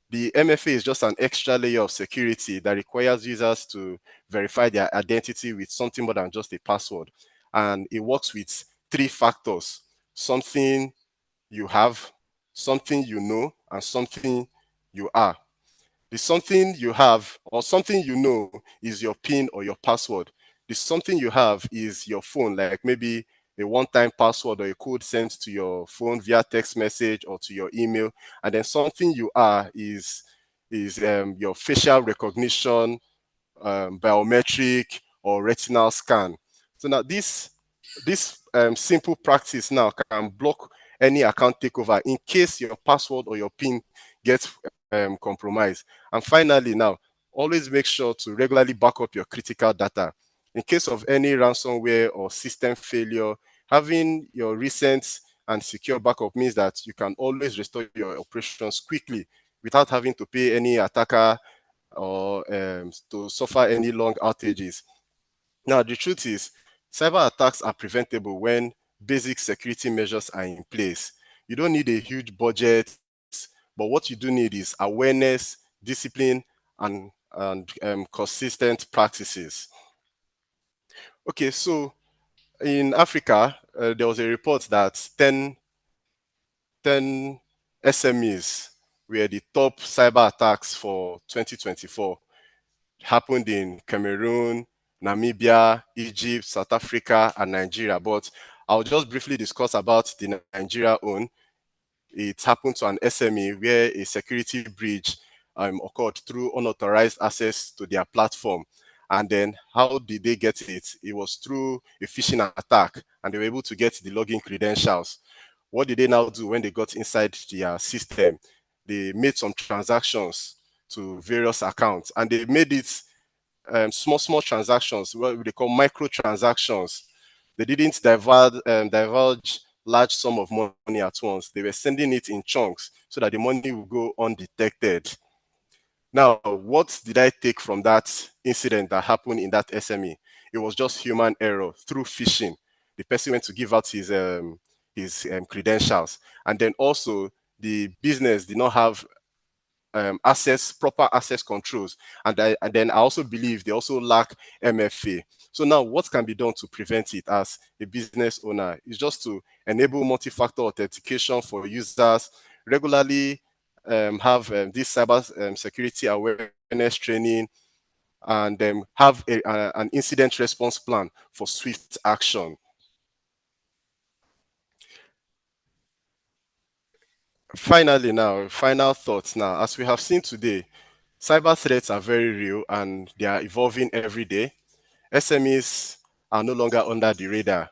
The MFA is just an extra layer of security that requires users to verify their identity with something more than just a password. And it works with three factors: something you have, something you know, and something you are. The something you have or something you know is your PIN or your password. The something you have is your phone, like maybe a one-time password or a code sent to your phone via text message or to your email. And then something you are is your facial recognition, biometric, or retinal scan. So now this simple practice now can block any account takeover in case your password or your PIN gets compromised. And finally, now always make sure to regularly back up your critical data. In case of any ransomware or system failure, having your recent and secure backup means that you can always restore your operations quickly without having to pay any attacker or to suffer any long outages. Now, the truth is, cyber attacks are preventable when basic security measures are in place. You don't need a huge budget, but what you do need is awareness, discipline, and consistent practices. Okay, so in Africa, there was a report that 10 SMEs were the top cyber attacks for 2024. Happened in Cameroon, Namibia, Egypt, South Africa, and Nigeria. But I'll just briefly discuss about the Nigeria one. It happened to an SME where a security breach occurred through unauthorized access to their platform. And then how did they get it? It was through a phishing attack, and they were able to get the login credentials. What did they now do when they got inside their system? They made some transactions to various accounts, and they made it small transactions, what they call micro transactions. They didn't divulge large sum of money at once. They were sending it in chunks so that the money would go undetected. Now, what did I take from that incident that happened in that SME? It was just human error through phishing. The person went to give out his credentials, and then also the business did not have proper access controls. And then I also believe they also lack MFA. So now what can be done to prevent it as a business owner is just to enable multi-factor authentication for users, regularly have this cyber security awareness training, and have an incident response plan for swift action. Finally now, final thoughts now. As we have seen today, cyber threats are very real and they are evolving every day. SMEs are no longer under the radar.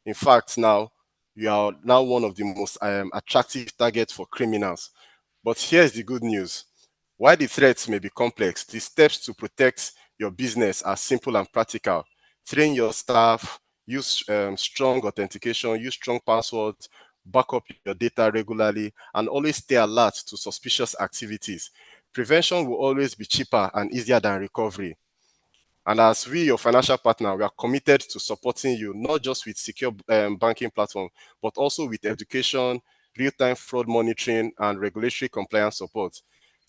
In fact, now you are now one of the most attractive targets for criminals. But here's the good news. While the threats may be complex, the steps to protect your business are simple and practical. Train your staff, use strong authentication, use strong passwords, back up your data regularly, and always stay alert to suspicious activities. Prevention will always be cheaper and easier than recovery. And as we, your financial partner, we are committed to supporting you, not just with secure banking platform, but also with education, real-time fraud monitoring, and regulatory compliance support.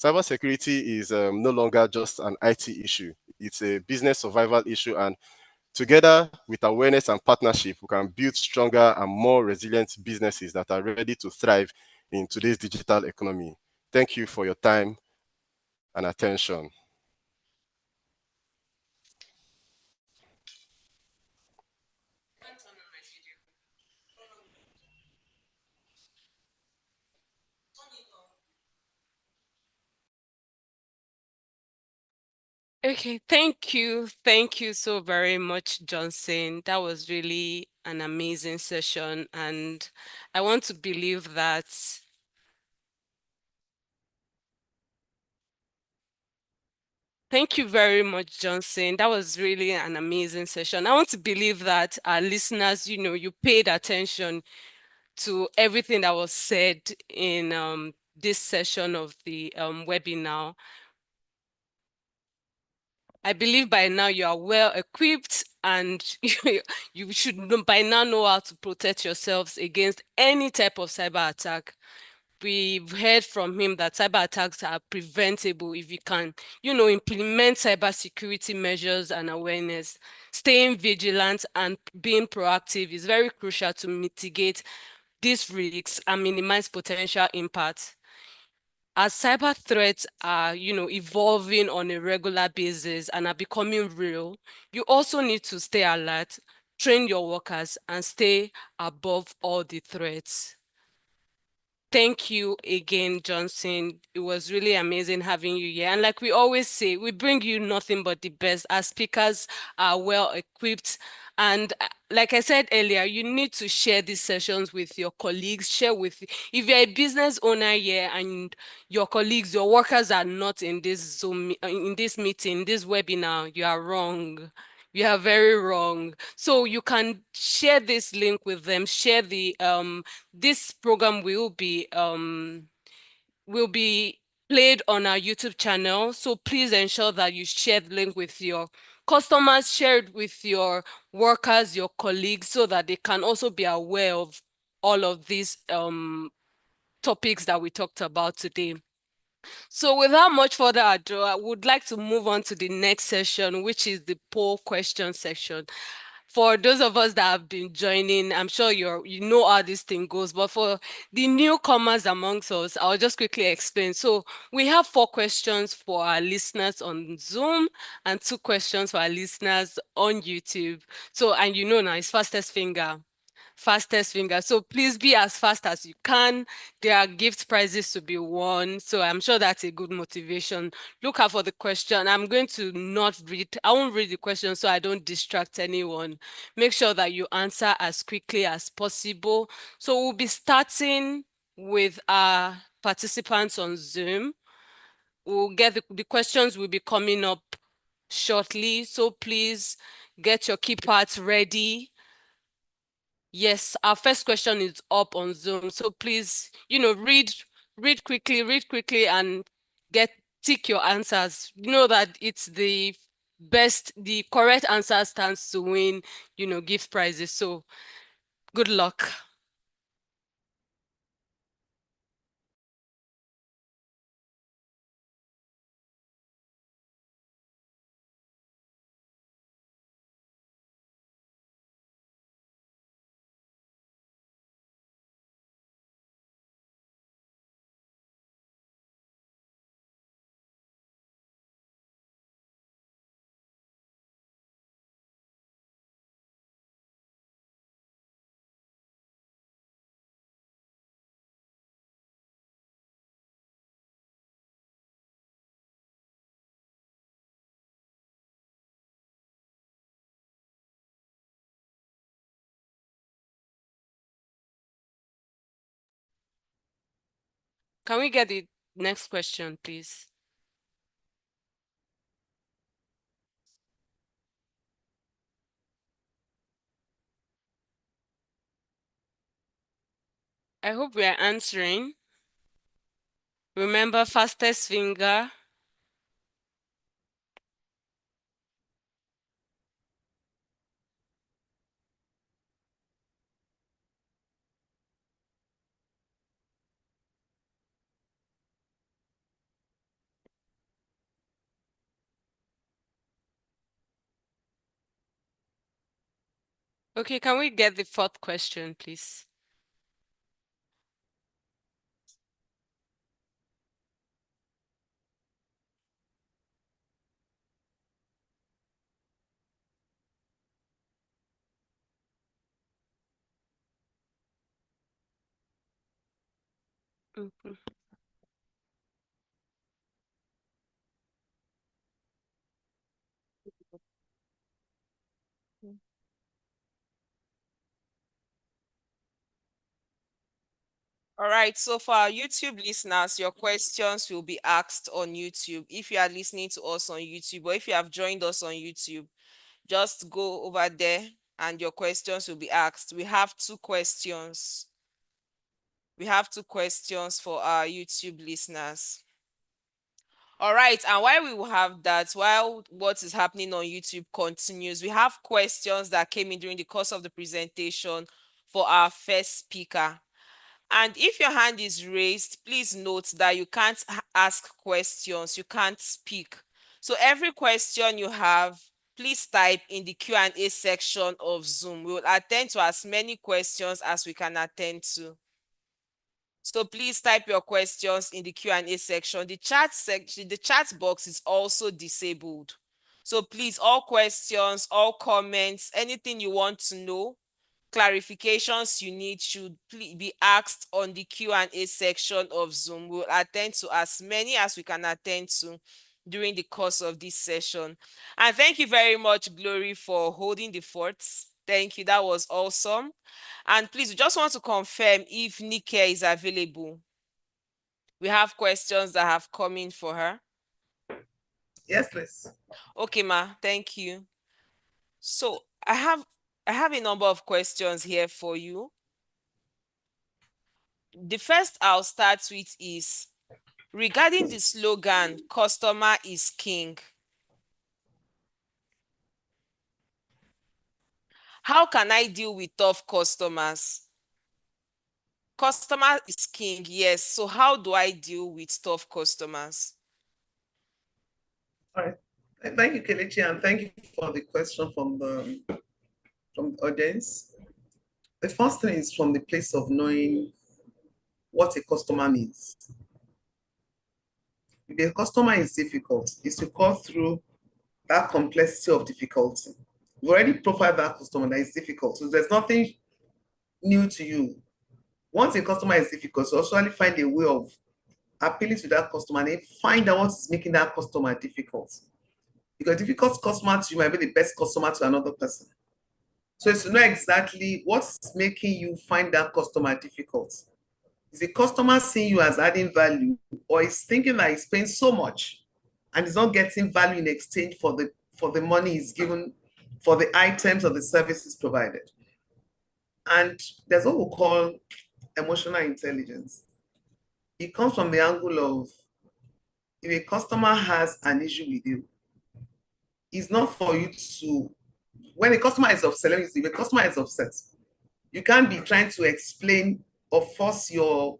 Cybersecurity is no longer just an IT issue. It's a business survival issue. And together with awareness and partnership, we can build stronger and more resilient businesses that are ready to thrive in today's digital economy. Thank you for your time and attention. Okay, thank you. Thank you so very much, Johnson. That was really an amazing session. And I want to believe that thank you very much, Johnson. That was really an amazing session. I want to believe that our listeners, you paid attention to everything that was said in this session of the webinar. I believe by now you are well equipped and you should by now know how to protect yourselves against any type of cyber attack. We've heard from him that cyber attacks are preventable if you can, implement cybersecurity measures and awareness. Staying vigilant and being proactive is very crucial to mitigate these risks and minimize potential impact. As cyber threats are, evolving on a regular basis and are becoming real, you also need to stay alert, train your workers, and stay above all the threats. Thank you again, Johnson. It was really amazing having you here. And like we always say, we bring you nothing but the best. Our speakers are well equipped. And like I said earlier, you need to share these sessions with your colleagues. If you're a business owner here and your colleagues, your workers are not in this Zoom, in this meeting, this webinar, you are wrong. You are very wrong. So you can share this link with them, share the this program will be played on our YouTube channel. So please ensure that you share the link with your customers, share it with your workers, your colleagues, so that they can also be aware of all of these topics that we talked about today. So without much further ado, I would like to move on to the next session, which is the poll question section. For those of us that have been joining, I'm sure you know how this thing goes, but for the newcomers amongst us, I'll just quickly explain. So we have 4 questions for our listeners on Zoom and 2 questions for our listeners on YouTube. So, and now it's fastest finger. So please be as fast as you can. There are gift prizes to be won. So I'm sure that's a good motivation. Look out for the question. I won't read the question so I don't distract anyone. Make sure that you answer as quickly as possible. So we'll be starting with our participants on Zoom. We'll get the questions will be coming up shortly. So please get your key parts ready. Yes, our first question is up on Zoom. So please, read quickly and tick your answers. You know that it's the correct answer stands to win, gift prizes. So good luck. Can we get the next question, please? I hope we are answering. Remember, fastest finger. Okay, can we get the fourth question, please? Mhm. All right, so for our YouTube listeners, your questions will be asked on YouTube if you are listening to us on YouTube, or if you have joined us on YouTube, just go over there and your questions will be asked. We have two questions. We have two questions for our YouTube listeners. All right, and while we will have that, while what is happening on YouTube continues, we have questions that came in during the course of the presentation for our first speaker. And if your hand is raised, please note that you can't ask questions, you can't speak. So every question you have, please type in the Q&A section of Zoom. We will attend to as many questions as we can attend to. So please type your questions in the Q&A section. The chat box is also disabled. So please, all questions, all comments, anything you want to know, clarifications you need should be asked on the Q&A section of Zoom. We'll attend to as many as we can attend to during the course of this session. And thank you very much, Glory, for holding the fort. Thank you. That was awesome. And please, we just want to confirm if Nike is available. We have questions that have come in for her. Yes, please. Okay, ma. Thank you. So I have a number of questions here for you. The first I'll start with is regarding the slogan, customer is king. How can I deal with tough customers? Customer is king, yes. So how do I deal with tough customers? All right. Thank you, Kelechi, and thank you for the question from the audience. The first thing is from the place of knowing what a customer means. If a customer is difficult, is to call through that complexity of difficulty. You've already profiled that customer that is difficult, so there's nothing new to you. Once a customer is difficult, so actually find a way of appealing to that customer and find out what is making that customer difficult. Because difficult customer to you might be the best customer to another person. So it's to know exactly what's making you find that customer difficult. Is the customer seeing you as adding value, or is thinking that he's paying so much and is not getting value in exchange for the money he's given for the items or the services provided? And there's what we call emotional intelligence. It comes from the angle of if a customer has an issue with you, it's not for you to, when a customer is upset, if a customer is upset, you can't be trying to explain or force your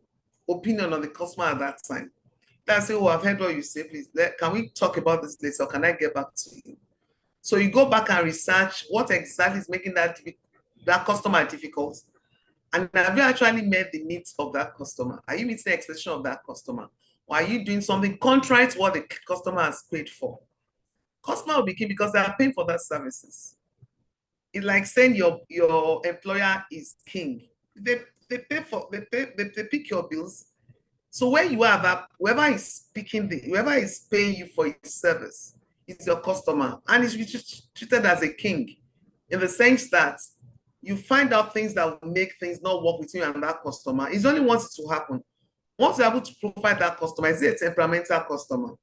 opinion on the customer at that time. That's say, oh, I've heard what you say, please. Can we talk about this later, or can I get back to you? So you go back and research what exactly is making that customer difficult. And have you actually met the needs of that customer? Are you meeting the expectation of that customer? Or are you doing something contrary to what the customer has paid for? Customer will be key because they are paying for that services. It's like saying your employer is king. They pick your bills. So where you are, that whoever is paying you for his service is your customer, and is treated as a king, in the sense that you find out things that will make things not work with you and that customer. It's only once it will happen. once you're able to profile that customer, is it a temperamental customer?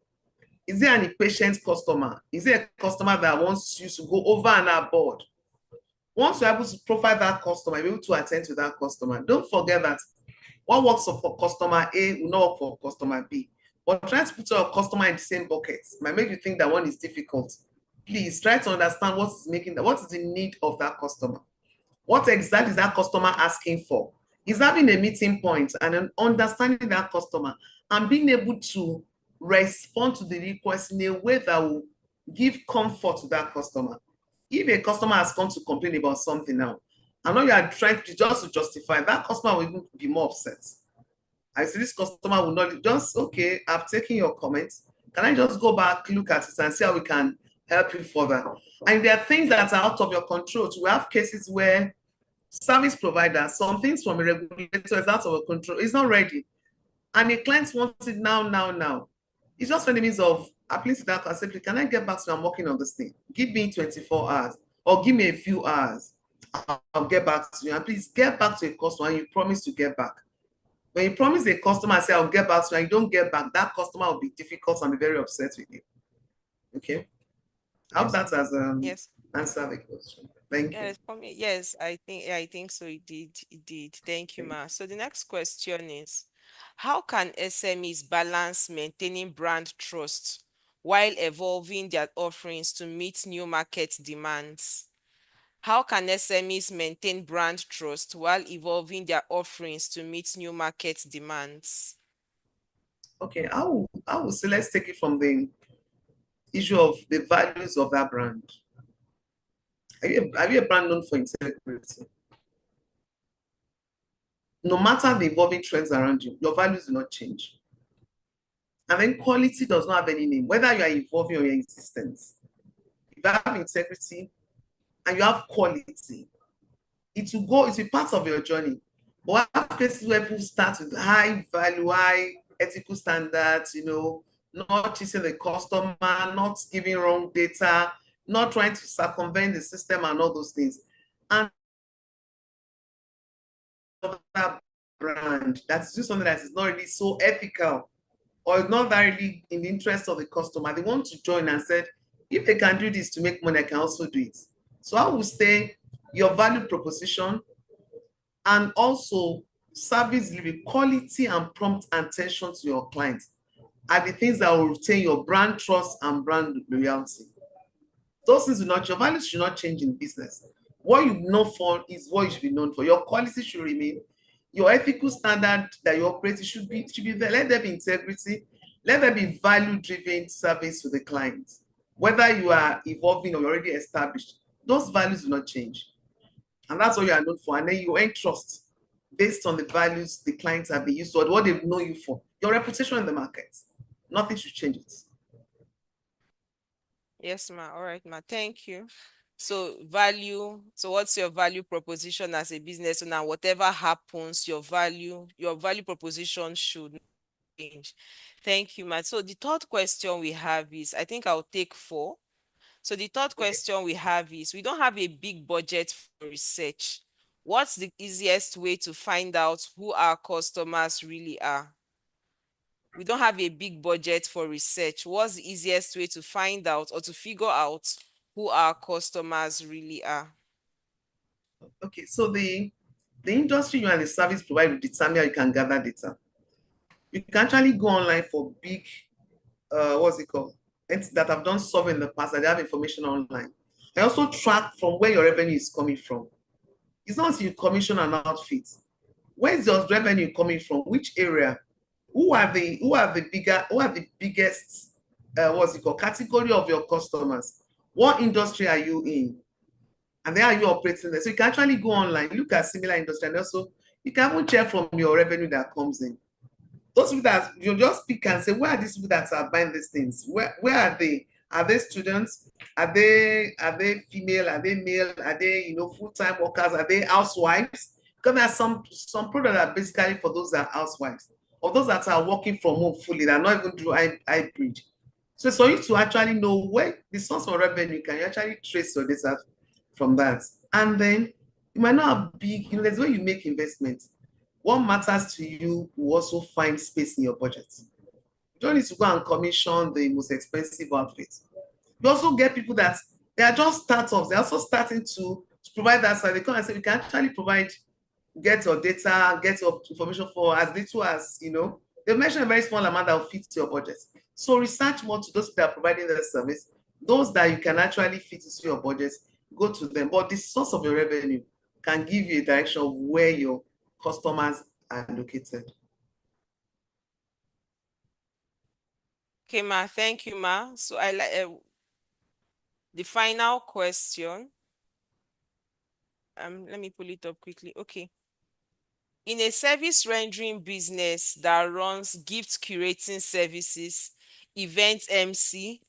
Is it an impatient customer? Is it a customer that wants you to go over and above? Once you're able to profile that customer, you're able to attend to that customer. Don't forget that what works for customer A will not work for customer B. But trying to put your customer in the same bucket might make you think that one is difficult. Please try to understand what is the need of that customer. What exactly is that customer asking for? Is having a meeting point and understanding that customer and being able to respond to the request in a way that will give comfort to that customer. If a customer has come to complain about something now, I know you are trying to justify, that customer will even be more upset. I see this customer will not just, okay, I've taken your comments. Can I just go back, look at it and see how we can help you further? And there are things that are out of your control. So we have cases where service provider, some things from a regulator is out of your control, it's not ready. And the client wants it now. It's just for the means of appealing to that and simply, can I get back to you? I'm working on this thing. Give me 24 hours or give me a few hours. I'll get back to you. And please get back to a customer and you promise to get back. When you promise a customer and say, I'll get back to you and you don't get back, that customer will be difficult and be very upset with you. Okay? I hope that has answered the question. Thank you. For me, yes, I think so. It did. Thank you, Ma. So the next question is, how can SMEs balance maintaining brand trust while evolving their offerings to meet new market demands? How can SMEs maintain brand trust while evolving their offerings to meet new market demands? Okay, I will say, let's take it from the issue of the values of that brand. Are you a brand known for integrity? No matter the evolving trends around you, your values do not change. And then quality does not have any name, whether you are evolving or your existence. If you have integrity and you have quality, it will be part of your journey. But I have cases where people start with high value, high ethical standards, not cheating the customer, not giving wrong data, not trying to circumvent the system and all those things. And that brand that's just something that is not really so ethical or not that really in the interest of the customer. They want to join and said, if they can do this to make money, I can also do it. So I would say your value proposition and also service delivery, quality and prompt attention to your clients are the things that will retain your brand trust and brand loyalty. Those things your values should not change in business. What you know for is what you should be known for. Your quality should remain. Your ethical standard that you operate should be there. Let there be integrity. Let there be value-driven service to the client. Whether you are evolving or you're already established, those values do not change. And that's what you are known for. And then you earn trust based on the values the clients have been used to, or what they know you for. Your reputation in the market. Nothing should change it. Yes, Ma. All right, Ma. Thank you. So value. So what's your value proposition as a business owner? Whatever happens, your value proposition should change. Thank you, Ma. So the third question we have is, I think I'll take 4. So the third question we have is, we don't have a big budget for research. What's the easiest way to find out who our customers really are? We don't have a big budget for research. What's the easiest way to find out or to figure out who our customers really are? Okay, so the industry you and the service provider will determine how you can gather data. You can actually go online for big, that have done survey in the past, that they have information online. I also track from where your revenue is coming from. It's not you commission an outfit. Where's your revenue coming from? Which area? Who are the biggest category of your customers? What industry are you in? And then are you operating there? So you can actually go online, look at similar industry, and also you can even check from your revenue that comes in. Those people that you just pick and say, where are these people that are buying these things? Where are they? Are they students? Are they female? Are they male? Are they full-time workers? Are they housewives? Because there are some products that are basically for those that are housewives or those that are working from home fully, that are not even through hybrid. So for you to actually know where the source of revenue, can you actually trace your data from that? And then you might not have big, there's where you make investments. what matters to you will also find space in your budget. You don't need to go and commission the most expensive outfit. You also get people that they are just startups. They're also starting to provide that side. They come and say, we can actually provide, get your data, get your information for as little as, they mention a very small amount that will fit your budget. So research more to those that are providing the service. Those that you can actually fit into your budget, go to them. But the source of your revenue can give you a direction of where your customers are located. Okay, Ma. Thank you, Ma. So I like the final question. Let me pull it up quickly. Okay. In a service rendering business that runs gift curating services, event MC,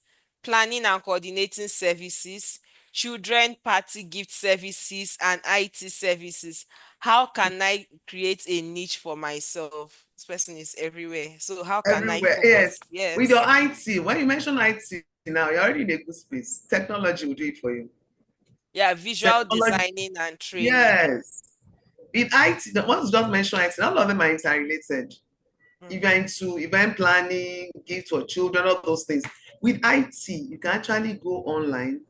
planning and coordinating services, children party gift services, and IT services, how can I create a niche for myself? This person is everywhere. So how can I Everywhere, yes. focus? Yes. With your IT, when you mention IT now, you're already in a good space. Technology will do it for you. Yeah, visual Technology, designing and training. yes. With IT, the ones just mentioned IT, all of them are interrelated. If you're into event planning, gift for children, all those things. With IT, you can actually go online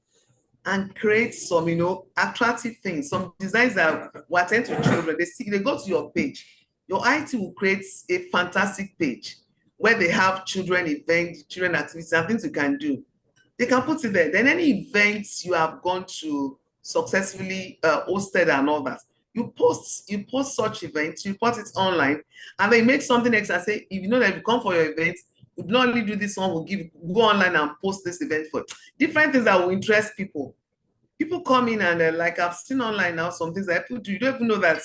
and create some, attractive things, some designs that will attend to children. They go to your page. Your IT will create a fantastic page where they have children events, children activities, and things you can do. They can put it there. Then any events you have gone to successfully hosted and all that, you post such events, you put it online, and then make something extra and say, if you know that if you come for your event, we not only do this one, we'll go online and post this event for different things that will interest people. People come in and like I've seen online now, some things that people do, you don't even know that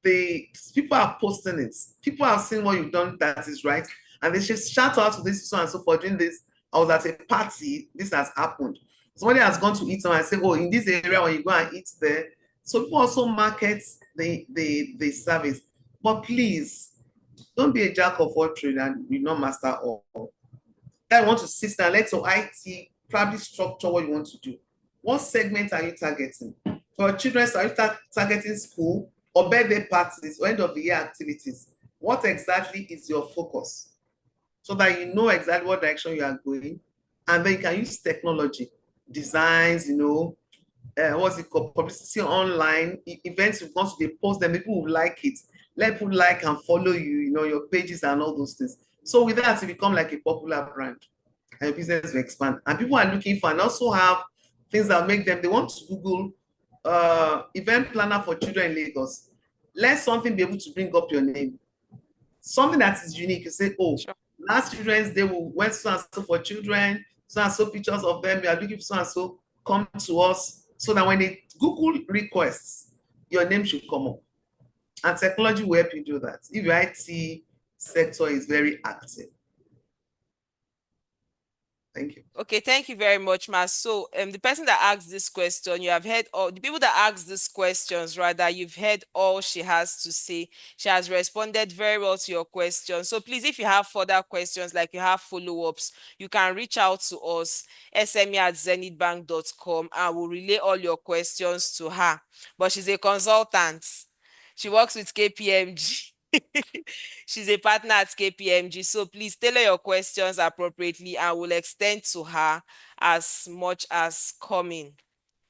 people are posting it. People have seen what you've done that is right, and they just shout out to this so and so for doing this. I was at a party, this has happened. Somebody has gone to eat and say, oh, in this area when you go and eat there. So people also market the service. But please, don't be a jack of all trades and you not master all. That want to sit down, let your IT probably structure what you want to do. What segment are you targeting? For children, are you targeting school or birthday parties or end of the year activities? What exactly is your focus? So that you know exactly what direction you are going, and then you can use technology, designs, what's it called, publicity online, events you want to post them, people will like it. Let people like and follow you, your pages and all those things. So with that, you become like a popular brand and your business will expand. And people are looking for and also have things that make them, they want to Google event planner for children in Lagos. Let something be able to bring up your name. Something that is unique. You say, oh, Sure. last Children's Day, we went so and so for children, so and so pictures of them, we are looking for so and so, come to us. So that when they Google requests, your name should come up. And technology will help you do that. If your IT sector is very active. Thank you. Okay, thank you very much, Ma. So the person that asked this question, you have heard all the people that asked these questions, rather, you've heard all she has to say. She has responded very well to your question. So please, if you have further questions, like you have follow-ups, you can reach out to us, sme@zenithbank.com, and we'll relay all your questions to her. But she's a consultant. She works with KPMG. She's a partner at KPMG, so please tailor your questions appropriately and we'll extend to her as much as coming.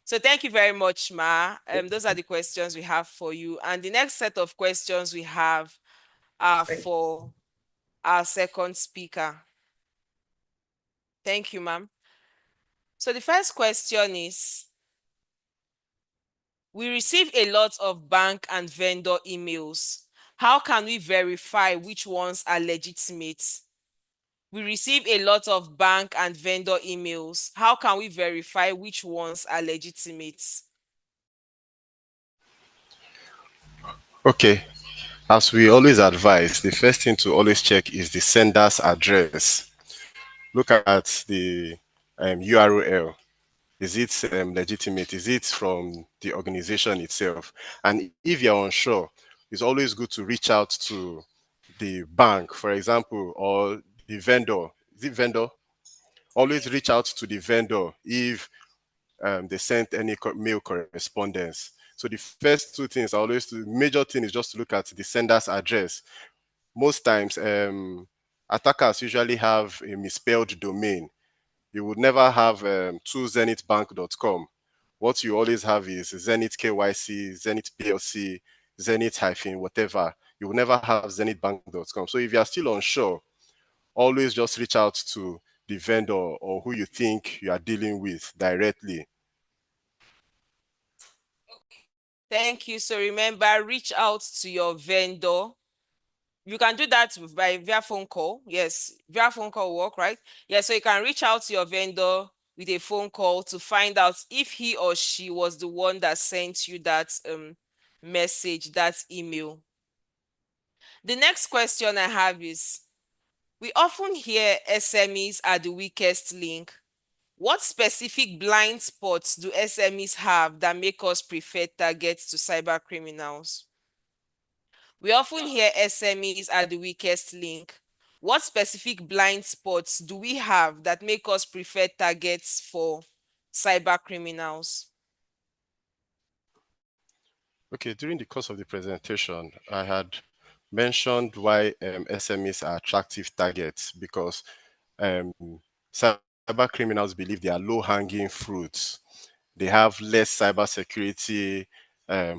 So thank you very much, Ma. Those are the questions we have for you. And the next set of questions we have are for our second speaker. Thank you, ma'am. So the first question is, we receive a lot of bank and vendor emails. How can we verify which ones are legitimate? We receive a lot of bank and vendor emails. How can we verify which ones are legitimate? Okay, as we always advise, the first thing to always check is the sender's address. Look at the URL. Is it legitimate? Is it from the organization itself? And if you're unsure, it's always good to reach out to the bank, for example, or the vendor. Is it vendor? Always reach out to the vendor if they sent any mail correspondence, So the first two things the major thing is just to look at the sender's address. Most times, attackers usually have a misspelled domain. You would never have 2zenithbank.com. What you always have is Zenith KYC, Zenith PLC, Zenith hyphen, whatever. You will never have zenithbank.com. So if you are still unsure, always just reach out to the vendor or who you think you are dealing with directly. Thank you. So remember, reach out to your vendor. You can do that via phone call. Yes, via phone call work, right? Yeah, so you can reach out to your vendor with a phone call to find out if he or she was the one that sent you that message, that email. The next question I have is, we often hear SMEs are the weakest link. What specific blind spots do SMEs have that make us prefer targets to cyber criminals? We often hear SMEs are the weakest link. What specific blind spots do we have that make us prefer targets for cyber criminals? Okay, during the course of the presentation, I had mentioned why SMEs are attractive targets because cyber criminals believe they are low-hanging fruits. They have less cybersecurity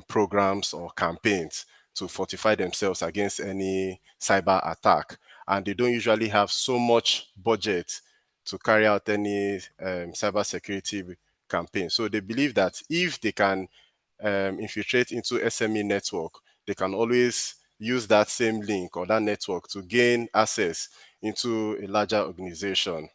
programs or campaigns to fortify themselves against any cyber attack. And they don't usually have so much budget to carry out any cybersecurity campaign. So they believe that if they can infiltrate into SME network, they can always use that same link or that network to gain access into a larger organization.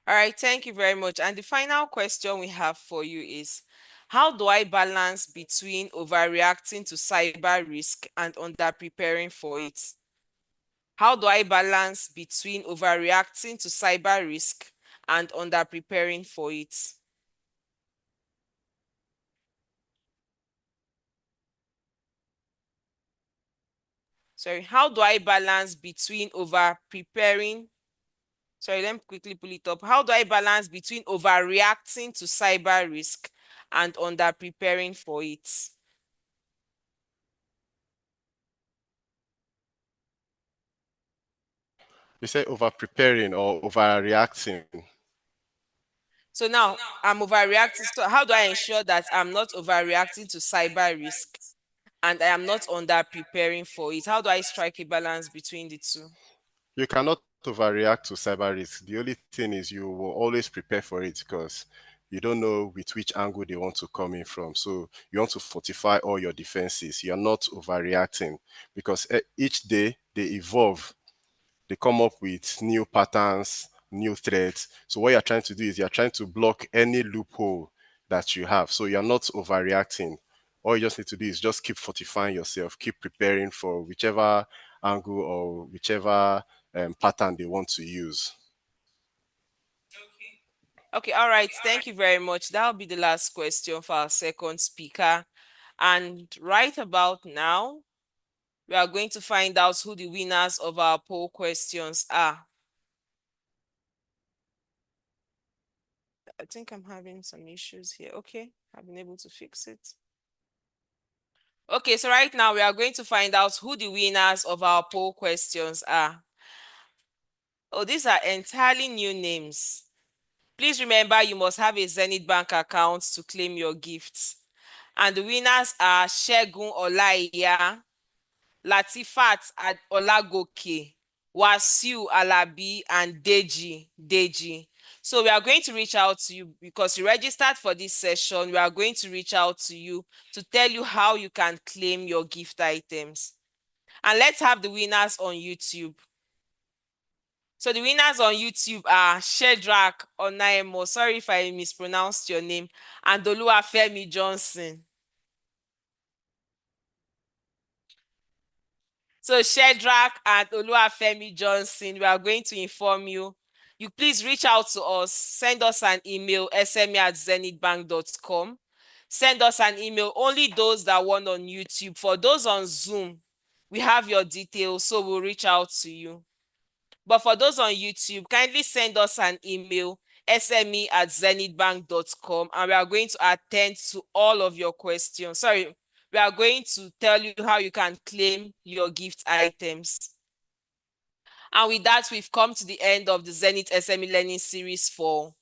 All right, thank you very much. And the final question we have for you is, how do I balance between overreacting to cyber risk and under preparing for it? How do I balance between overreacting to cyber risk and under preparing for it? Sorry, how do I balance between over preparing? Sorry, let me quickly pull it up. How do I balance between overreacting to cyber risk and under preparing for it? You say over preparing or overreacting? So now I'm overreacting. So how do I ensure that I'm not overreacting to cyber risk and I am not under preparing for it? How do I strike a balance between the two? You cannot overreact to cyber risk. The only thing is you will always prepare for it because you don't know with which angle they want to come in from. So you want to fortify all your defenses. You're not overreacting because each day they evolve. They come up with new patterns, new threats. So what you're trying to do is you're trying to block any loophole that you have. So you're not overreacting. All you just need to do is just keep fortifying yourself, keep preparing for whichever angle or whichever pattern they want to use. Okay, all right. Thank you very much. That'll be the last question for our second speaker. And right about now, we are going to find out who the winners of our poll questions are. I think I'm having some issues here. Okay, I've been able to fix it. Okay, so right now we are going to find out who the winners of our poll questions are. Oh, these are entirely new names. Please remember you must have a Zenith Bank account to claim your gifts. And the winners are Shegun Olaiya, Latifat Olagoke, Wasiu Alabi, and Deji. So we are going to reach out to you because you registered for this session. We are going to reach out to you to tell you how you can claim your gift items. And let's have the winners on YouTube. So the winners on YouTube are Shedrack Onaemo, sorry if I mispronounced your name, and Oluwafemi Johnson. So Shedrack and Oluwafemi Johnson, we are going to inform you. You please reach out to us, send us an email, sme@zenithbank.com. Send us an email, only those that want on YouTube. For those on Zoom, we have your details, so we'll reach out to you. But for those on YouTube, kindly send us an email, sme@zenithbank.com, and we are going to attend to all of your questions. Sorry, we are going to tell you how you can claim your gift items. And with that, we've come to the end of the Zenith SME Learning Series for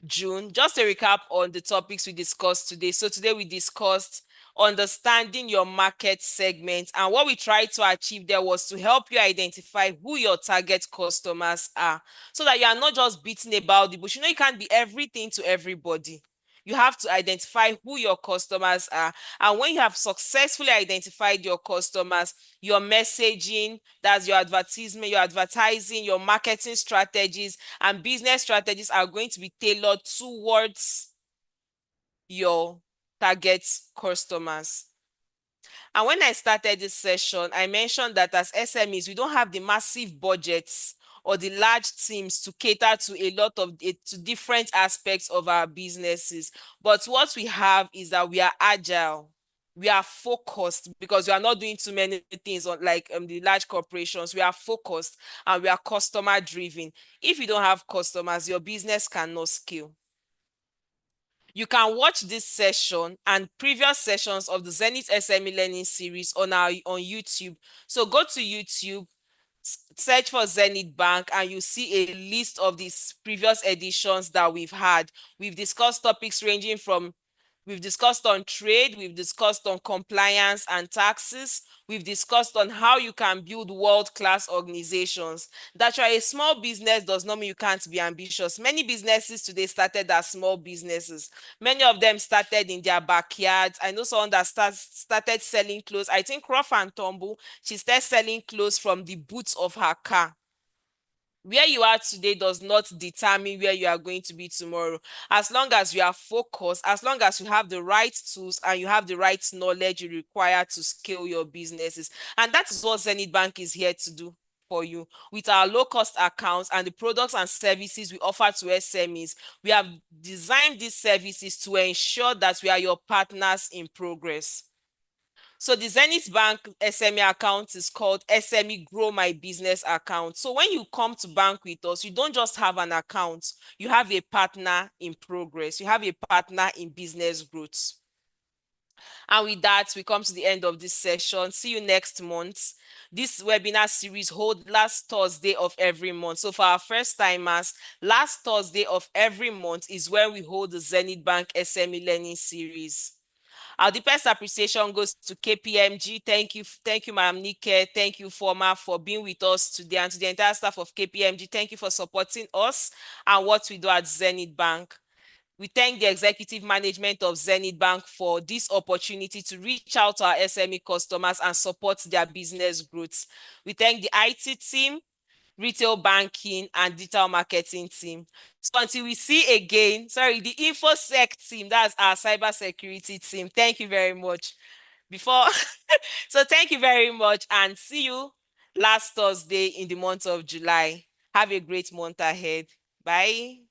June. Just a recap on the topics we discussed today. So today we discussed understanding your market segment, and what we tried to achieve there was to help you identify who your target customers are, so that you are not just beating about the bush. You can't be everything to everybody. You have to identify who your customers are, and when you have successfully identified your customers, your messaging, that's your advertisement, your advertising, your marketing strategies and business strategies are going to be tailored towards your target customers. And when I started this session, I mentioned that as SMEs, we don't have the massive budgets or the large teams to cater to a lot of to different aspects of our businesses. But what we have is that we are agile. We are focused, because we are not doing too many things on like the large corporations. We are focused and we are customer driven. If you don't have customers, your business cannot scale. You can watch this session and previous sessions of the Zenith SME Learning Series on YouTube. So go to YouTube, search for Zenith Bank, and you see a list of these previous editions that we've had. We've discussed topics ranging from We've discussed on trade, we've discussed on compliance and taxes, we've discussed on how you can build world-class organizations. That you're a small business does not mean you can't be ambitious. Many businesses today started as small businesses. Many of them started in their backyards. I know someone that started selling clothes. I think Rough and Tumble, she started selling clothes from the boots of her car. Where you are today does not determine where you are going to be tomorrow. As long as you are focused, as long as you have the right tools and you have the right knowledge you require to scale your businesses. And that is what Zenith Bank is here to do for you. With our low-cost accounts and the products and services we offer to SMEs, we have designed these services to ensure that we are your partners in progress. So the Zenith Bank SME account is called SME Grow My Business account. So when you come to bank with us, you don't just have an account, you have a partner in progress. You have a partner in business growth. And with that, we come to the end of this session. See you next month. This webinar series holds last Thursday of every month. So for our first timers, last Thursday of every month is when we hold the Zenith Bank SME Learning Series. Our deepest appreciation goes to KPMG. Thank you, Madam Nike. Thank you, Forma, for being with us today, and to the entire staff of KPMG. Thank you for supporting us and what we do at Zenith Bank. We thank the executive management of Zenith Bank for this opportunity to reach out to our SME customers and support their business growth. We thank the IT team, retail banking, and digital marketing team. So until we see again, the InfoSec team, that's our cybersecurity team. Thank you very much. So thank you very much, and see you last Thursday in the month of July. Have a great month ahead. Bye.